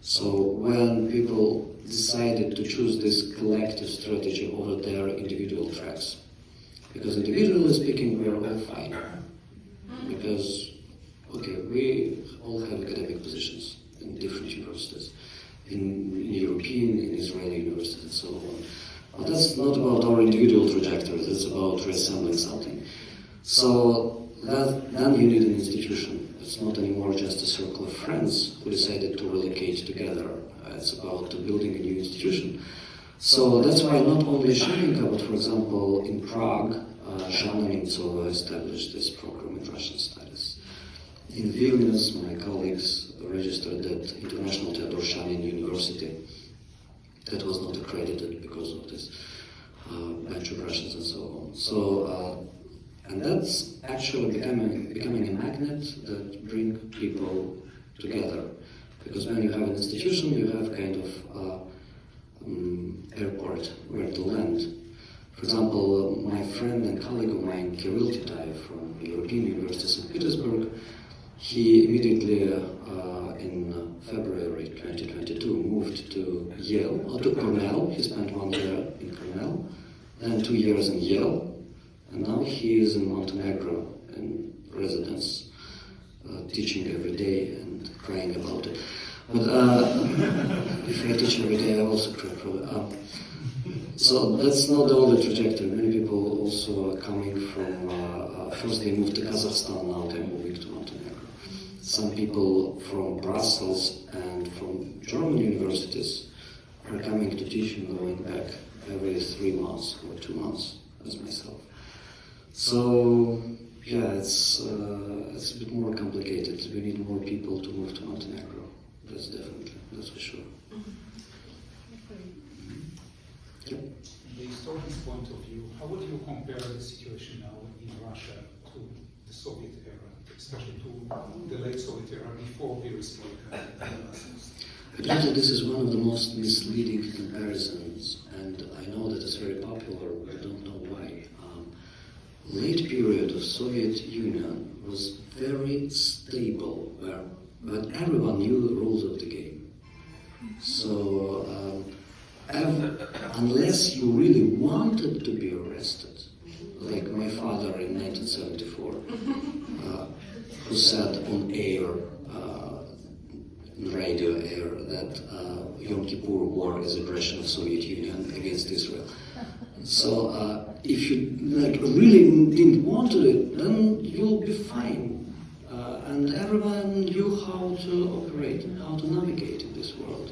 So when people decided to choose this collective strategy over their individual tracks, because individually speaking, we're all fine. Because, we all have academic positions in different universities, in European, in Israeli universities, and so on. But that's not about our individual trajectories, it's about reassembling something. So then you need an institution. It's not anymore just a circle of friends who decided to relocate together. It's about building a new institution. So that's why not only Shanninka, but for example in Prague, Zhanna Nemtsova established this program in Russian studies. In Vilnius, my colleagues registered at International Theodor Shanin University. That was not accredited because of this batch of Russians and so on. So, and that's actually becoming a magnet that brings people together. Because when you have an institution, you have kind of airport where to land. For example, my friend and colleague of mine, Kirill Titayev from European University St. Petersburg, he immediately in February 2022 moved to Yale, or to Cornell. He spent 1 year in Cornell, then 2 years in Yale, and now he is in Montenegro in residence, teaching every day and crying about it. But if I teach every day, I also cry probably. So that's not the only trajectory. Many people also are coming from, first they moved to Kazakhstan, now they're moving to Montenegro. Some people from Brussels and from German universities are coming to teach and going back every 3 months or 2 months, as myself. So, yeah, it's a bit more complicated. We need more people to move to Montenegro. That's for sure. Yep. From the historian's point of view, how would you compare the situation now in Russia to the Soviet era, especially to the late Soviet era before perestroika? I believe that this is one of the most misleading comparisons, and I know that it's very popular, but I don't know why. Late period of Soviet Union was very stable, but everyone knew the rules of the game. So, unless you really wanted to be arrested, like my father in 1974, who said on air, radio air, that Yom Kippur War is aggression of Soviet Union against Israel. So if you really didn't want to do it, then you'll be fine. And everyone knew how to operate and how to navigate in this world.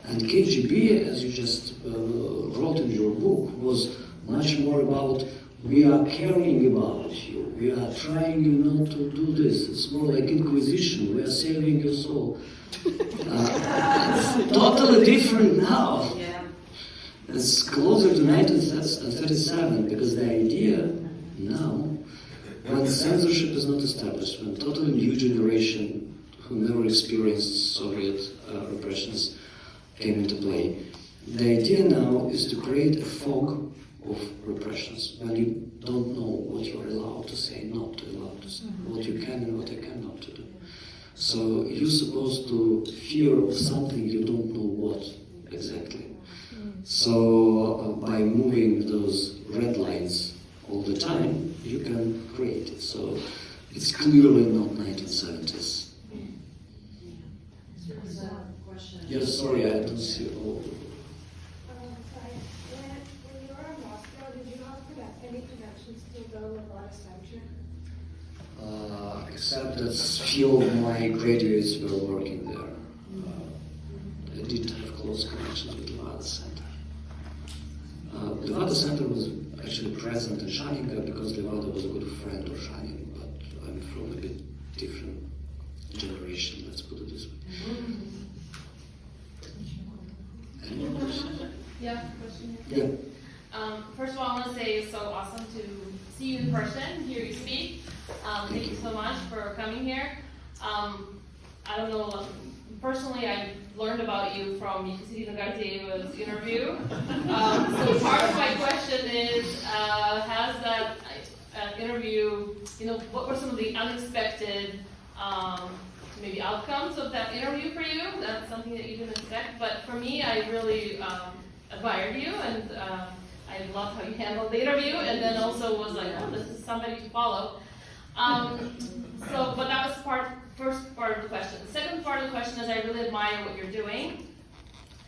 And KGB, as you just wrote in your book, was much more about, we are caring about you, we are trying you not to do this. It's more like Inquisition, we are saving your soul. It's totally different now. Yeah. It's closer to 1937, because the idea now, when censorship is not established, when totally new generation who never experienced Soviet repressions came into play, the idea now is to create a fog of repressions when you don't know what you're allowed to say, not allowed to say, what you can and what you cannot to do. So you're supposed to fear of something you don't know what exactly. So by moving those red lines all the time, you can create it. So it's clearly not 1970s. Yes, sorry, I don't see all. Sorry. When you were in Moscow, did you have any connections to the FLAS Center? Except that few of my graduates were working there. I didn't have close connections with the Levada Center. The Levada Center was actually present in Shanninka because Levada was a good friend of Shanin, but I'm from a bit different generation, let's put it this way. Any more questions? Yeah, question. Yeah. First of all, I want to say it's so awesome to see you in person, hear you speak. Thank you so much for coming here. I don't know, personally, I learned about you from Yekaterina Gardieva's interview. So part of my question is, has that interview, what were some of the unexpected maybe outcomes of that interview for you? That's something that you didn't expect. But for me, I really admired you, and I loved how you handled the interview, and then also was like, oh, this is somebody to follow. But that was first part of the question. The second part of the question is I really admire what you're doing.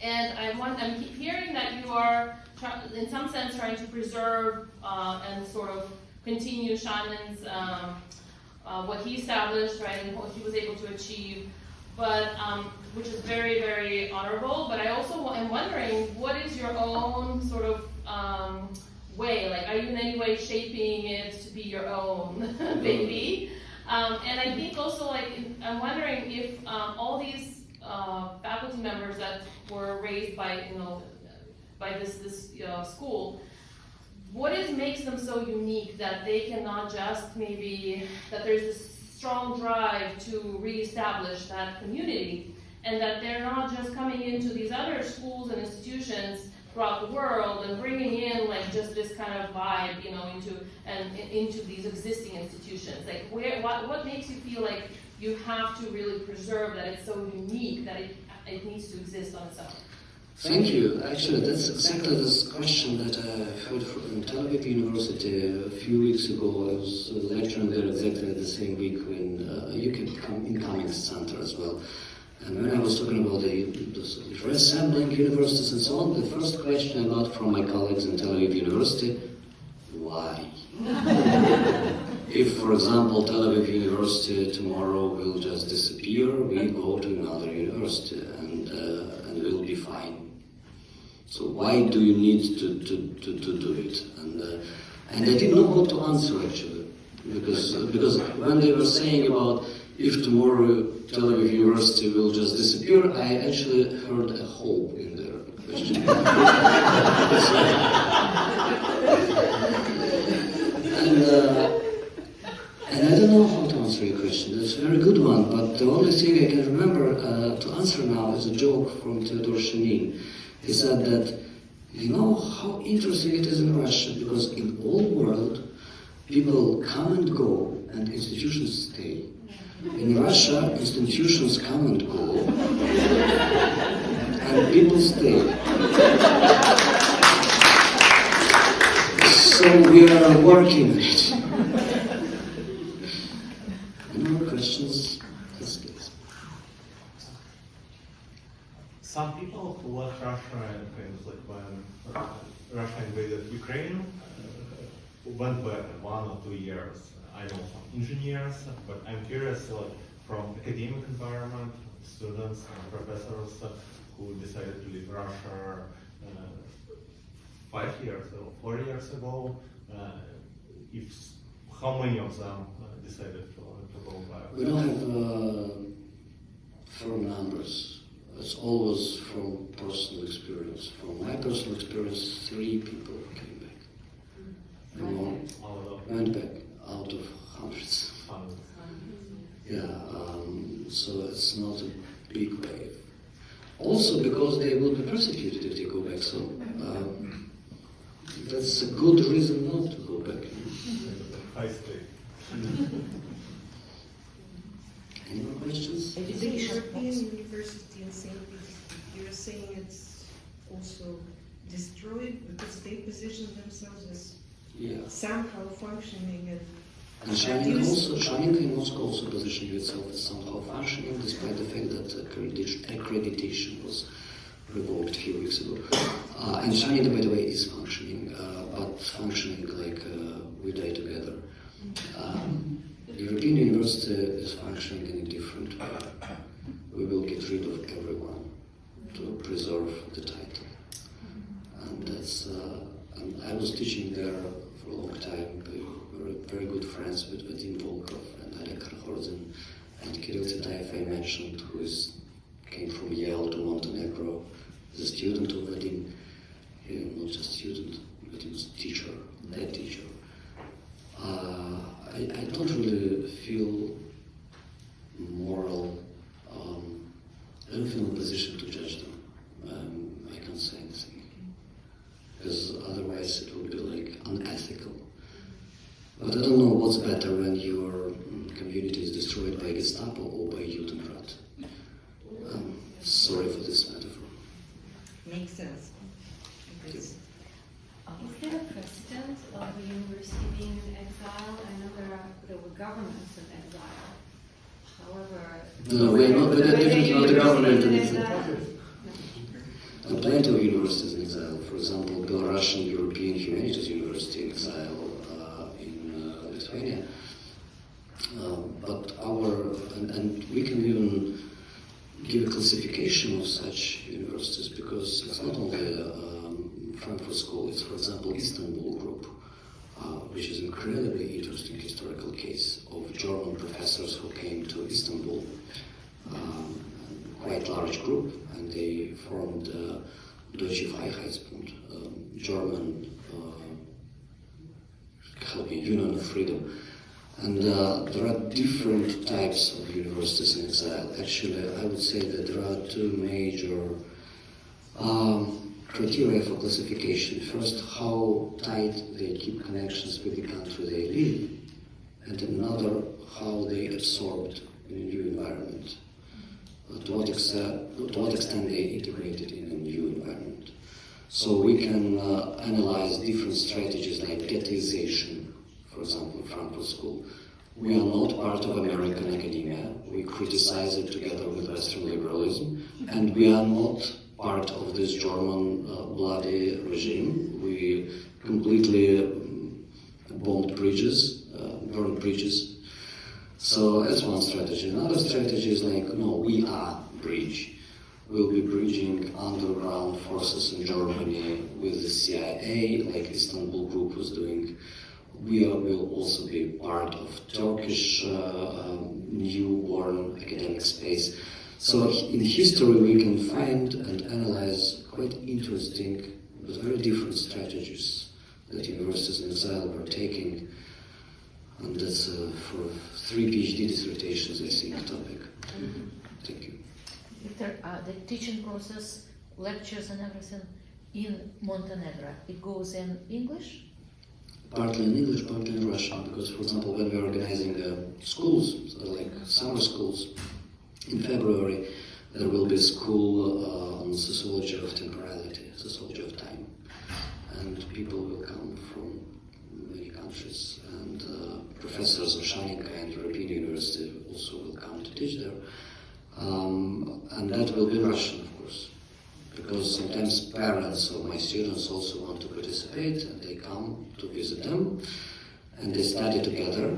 And I keep hearing that you are in some sense, trying to preserve and sort of continue Shannon's what he established, right, and what he was able to achieve, but which is very, very honorable. But I also am wondering, what is your own sort of way? Like, are you in any way shaping it to be your own baby? And I think also, like, I'm wondering if all these faculty members that were raised by, by this school, what makes them so unique that they cannot just maybe, that there's this strong drive to reestablish that community, and that they're not just coming into these other schools and institutions throughout the world and bringing in like just this kind of vibe, into these existing institutions. Like, what makes you feel like you have to really preserve that it's so unique that it needs to exist on its own? Thank you. Actually, that's exactly this question that I heard from Tel Aviv University a few weeks ago. I was lecturing there exactly the same week when UKIP Incoming Center as well. And when I was talking about the reassembling universities and so on, the first question I got from my colleagues in Tel Aviv University, why? If, for example, Tel Aviv University tomorrow will just disappear, we go to another university and we'll be fine. So why do you need to do it? And I didn't know what to answer actually, because when they were saying about if tomorrow Tel Aviv University will just disappear, I actually heard a hope in their question. And I don't know how to answer your question. That's a very good one, but the only thing I can remember to answer now is a joke from Theodor Shenin. He said that, you know how interesting it is in Russia, because in all world, people come and go, and institutions stay. In Russia, institutions come and go, and people stay. So we are working on it. Any more questions? Yes, please. Some people who left Russia and kind of like when Russia invaded Ukraine went back 1 or 2 years. I know some engineers, but I'm curious, like, from academic environment, students and professors who decided to leave Russia 5 years or 4 years ago, how many of them decided to go back? We don't have firm numbers. It's always from personal experience. From my personal experience, 3 people came back. Went back out of hundreds. Yeah, so it's not a big wave. Also because they will be persecuted if they go back, so that's a good reason not to go back. I stay. Any more questions? European University in St. Petersburg, you're saying it's also destroyed because they position themselves as somehow functioning and Shining in Moscow also positioned itself as somehow functioning, despite the fact that accreditation was revoked a few weeks ago. And Shining, by the way, is functioning, but functioning like we die together. European University is functioning in a different way. We will get rid of everyone to preserve the title. And that's, and I was teaching there for a long time. We were very good friends with Vadim Volkov and Alek Karhorzin and Kirill Tsetayev I mentioned, who came from Yale to Montenegro, as a student of Vadim. Not just student, but he was teacher, head teacher. I don't really feel moral, I don't feel in a position to judge them. I can't say anything, because otherwise it would be like unethical. But I don't know what's better when your community is destroyed by Gestapo or by Judenrat. Sorry for this metaphor. Makes sense. Is there a precedent of a university being in exile? I know there were governments in exile. However, no, we are not. We are definitely not a government in exile. There are plenty of universities in exile. For example, Belarusian European Humanities University in exile in Lithuania. But and we can even give a classification of such universities, because it's not only Frankfurt School, it's, for example, Istanbul Group, which is an incredibly interesting historical case of German professors who came to Istanbul, quite large group, and they formed Deutsche Freiheitspunkt, German Union of Freedom. And there are different types of universities in exile. Actually, I would say that there are two major criteria for classification. First, how tight they keep connections with the country they live, and another, how they absorbed in a new environment. To what extent they integrated in a new environment. So we can analyze different strategies like ghettoization. For example, in Frankfurt School, we are not part of American academia. We criticize it together with Western liberalism, and we are not part of this German bloody regime. We completely bombed bridges, burned bridges. So that's one strategy. Another strategy is like, no, we are bridge. We'll be bridging underground forces in Germany with the CIA, like Istanbul Group was doing. We will also be part of Turkish newborn academic space. So in history we can find and analyze quite interesting but very different strategies that universities in exile were taking. And that's for 3 PhD dissertations, I think, topic. Thank you. Victor, the teaching process, lectures and everything in Montenegro, it goes in English? Partly in English, partly in Russian, because, for example, when we're organizing schools, like summer schools, in February, there will be a school on sociology of temporality, sociology of time, and people will come from many countries, and professors of Schicksalsgemeinschaft and European University also will come to teach there, and that will be Russian, of course. Because sometimes parents of my students also want to participate, and they come to visit them, and they study together,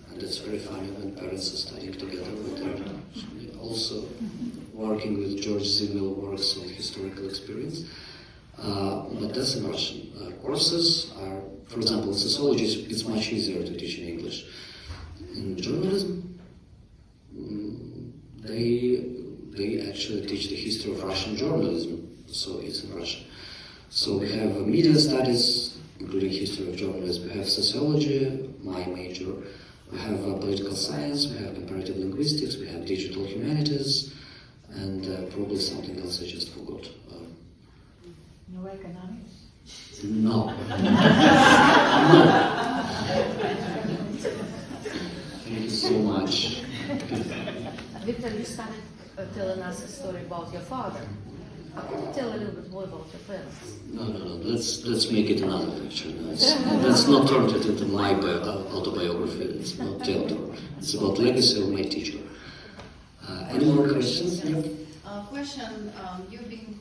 and it's very funny when parents are studying together with their also working with George Simmel works on historical experience. But that's in Russian. Courses are, for example, in sociology, it's much easier to teach in English. In journalism, they actually teach the history of Russian journalism, so it's in Russian. So we have media studies, including history of journalism. We have sociology, my major. We have political science, we have comparative linguistics, we have digital humanities, and probably something else I just forgot. No economics? No. No. Thank you so much. Victor, you started telling us a story about your father. Tell a little bit more about your parents. No. Let's make it another lecture. No, let's not turn it into my autobiography. It's not theater. It's about legacy of my teacher. Any more questions? Question. You've been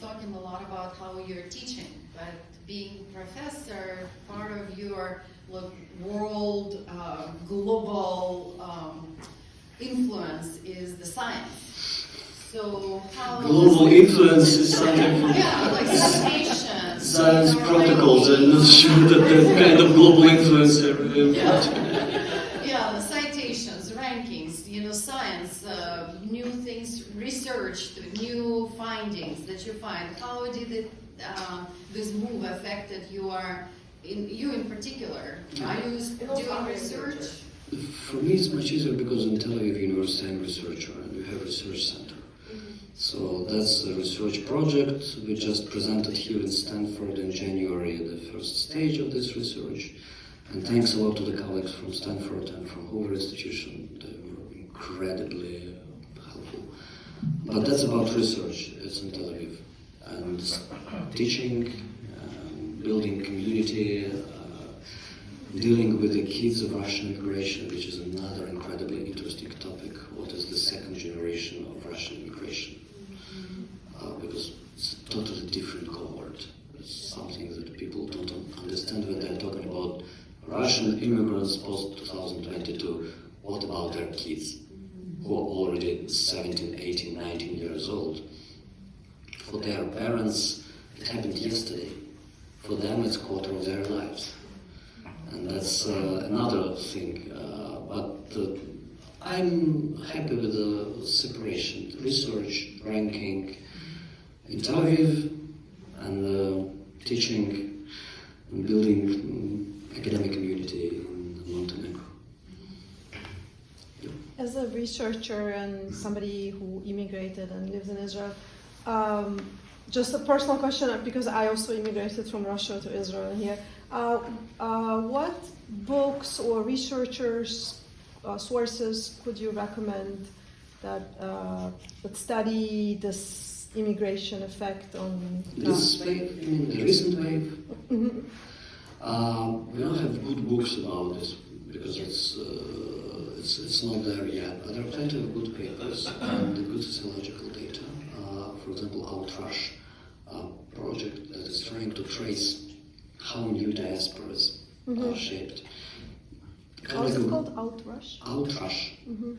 talking a lot about how you're teaching, but being professor, part of your world, global influence is the science. So how global influence is something from like citations, science protocols. I'm not sure that that kind of global influence yeah, the citations, rankings, science, new things researched, new findings that you find. How did this move affected you in particular? Are you doing research? For me, it's much easier because in Tel Aviv University I'm a researcher and we have a research center. So that's a research project. We just presented here in Stanford in January the first stage of this research. And thanks a lot to the colleagues from Stanford and from Hoover Institution. They were incredibly helpful. But that's about research. It's in Tel Aviv. And teaching, building community, dealing with the kids of Russian immigration, which is another incredibly interesting topic. What is the second generation of Russian immigration? Because it's totally different cohort. It's something that people don't understand when they're talking about Russian immigrants post-2022. What about their kids, who are already 17, 18, 19 years old? For their parents, it happened yesterday. For them, it's a quarter of their lives. And that's another thing. But I'm happy with the separation, research, ranking in Tel Aviv, and teaching and building academic community in Montenegro. Yep. As a researcher and somebody who immigrated and lives in Israel, just a personal question, because I also immigrated from Russia to Israel here. What books or researchers, sources could you recommend that study this immigration effect on this wave? You mean the recent wave? Mm-hmm. We don't have good books about this because it's not there yet. But there are plenty of good papers and good sociological data. For example, Outrush project that is trying to trace how new diasporas are shaped. How's it called? Outrush? Outrush. Mm-hmm.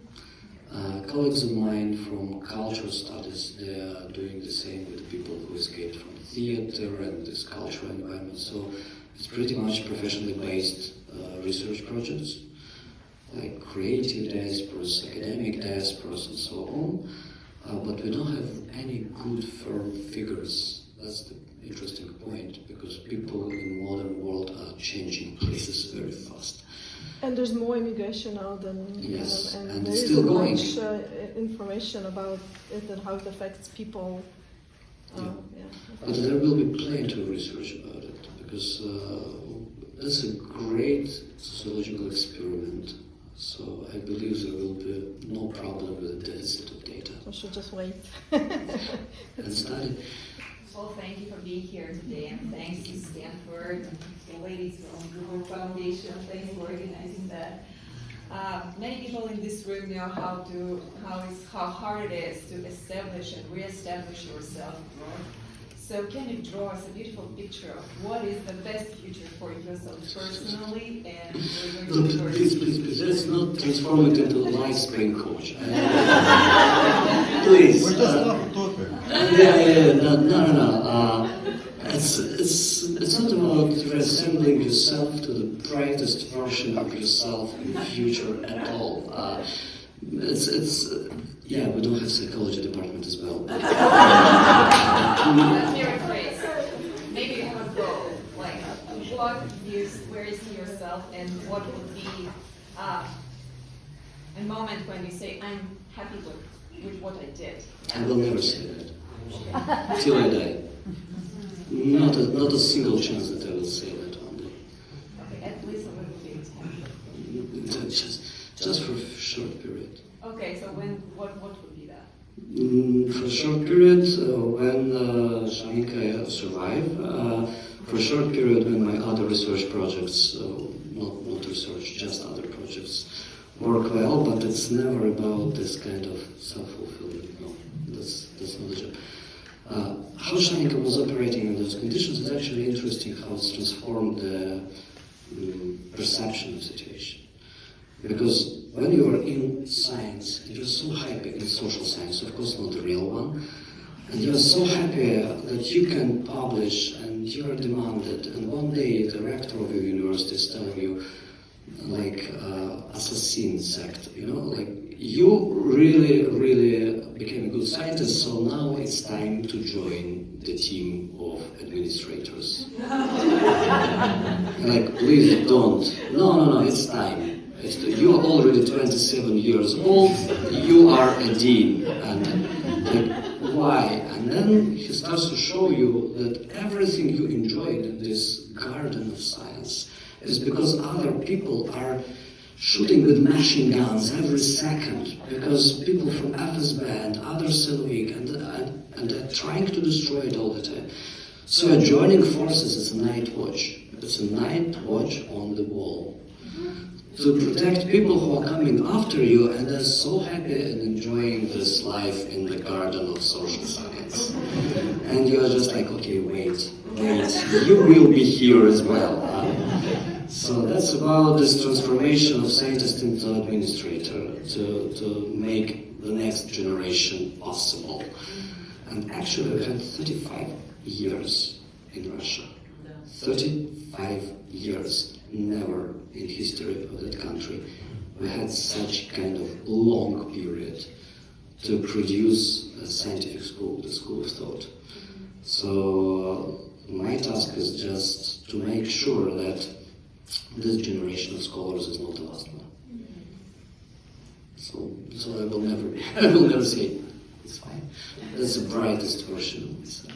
Colleagues of mine from cultural studies, they are doing the same with people who escaped from theater and this cultural environment. So it's pretty much professionally based research projects, like creative diasporas, academic diasporas, and so on. But we don't have any good firm figures. That's the interesting point, because people in modern world are changing places very fast. And there's more immigration now than yes, and there it's still going. Much information about it and how it affects people. But there will be plenty of research about it, because that's a great sociological experiment. So I believe there will be no problem with the deficit of data. We should just wait. And study. Well, thank you for being here today, and thanks to Stanford and the ladies from Google Foundation. Thanks for organizing that. Many people in this room know how hard it is to establish and reestablish yourself. So can you draw us a beautiful picture of what is the best future for yourself personally and Look, please, let's not transform it into a live spring coach. Please. We're just not talking. No. It's not about reassembling yourself to the brightest version of yourself in the future at all. Yeah, we don't have psychology department as well. Let's rephrase. Maybe you have a goal, like where you see yourself, and what would be a moment when you say, I'm happy with what I did. I will never say that. Till I die. Not a single chance that I will say that one day. Okay, at least a little bit. Just for a short period. Okay, so what would be that? For a short period, when Shanika survived. For a short period, when my other research projects, not research, just other projects, work well, but it's never about this kind of self-fulfillment. No, that's not the job. How Shanika was operating in those conditions is actually interesting, how it's transformed the perception of the situation. Because when you are in science, and you're so happy in social science, of course not the real one, and you're so happy that you can publish and you're demanded, and one day the rector of your university is telling you, like, assassin sect, like, you really became a good scientist, so now it's time to join the team of administrators. Like, please don't. No, it's time. You are already 27 years old, you are a dean, and like, why? And then he starts to show you that everything you enjoyed in this garden of science is because other people are shooting with machine guns every second, because people from FSB and other Selvig and they're trying to destroy it all the time. So joining forces is a night watch. It's a night watch on the wall to protect people who are coming after you and are so happy and enjoying this life in the garden of social science. And you're just like, okay, wait, you will be here as well. So that's about this transformation of scientist into administrator to make the next generation possible. And actually we had 35 years in Russia. 35 years. Never in history of that country we had such kind of long period to produce a scientific school, the school of thought. So my task is just to make sure that this generation of scholars is not the last one. So I will never say it's fine. That's the brightest version of myself.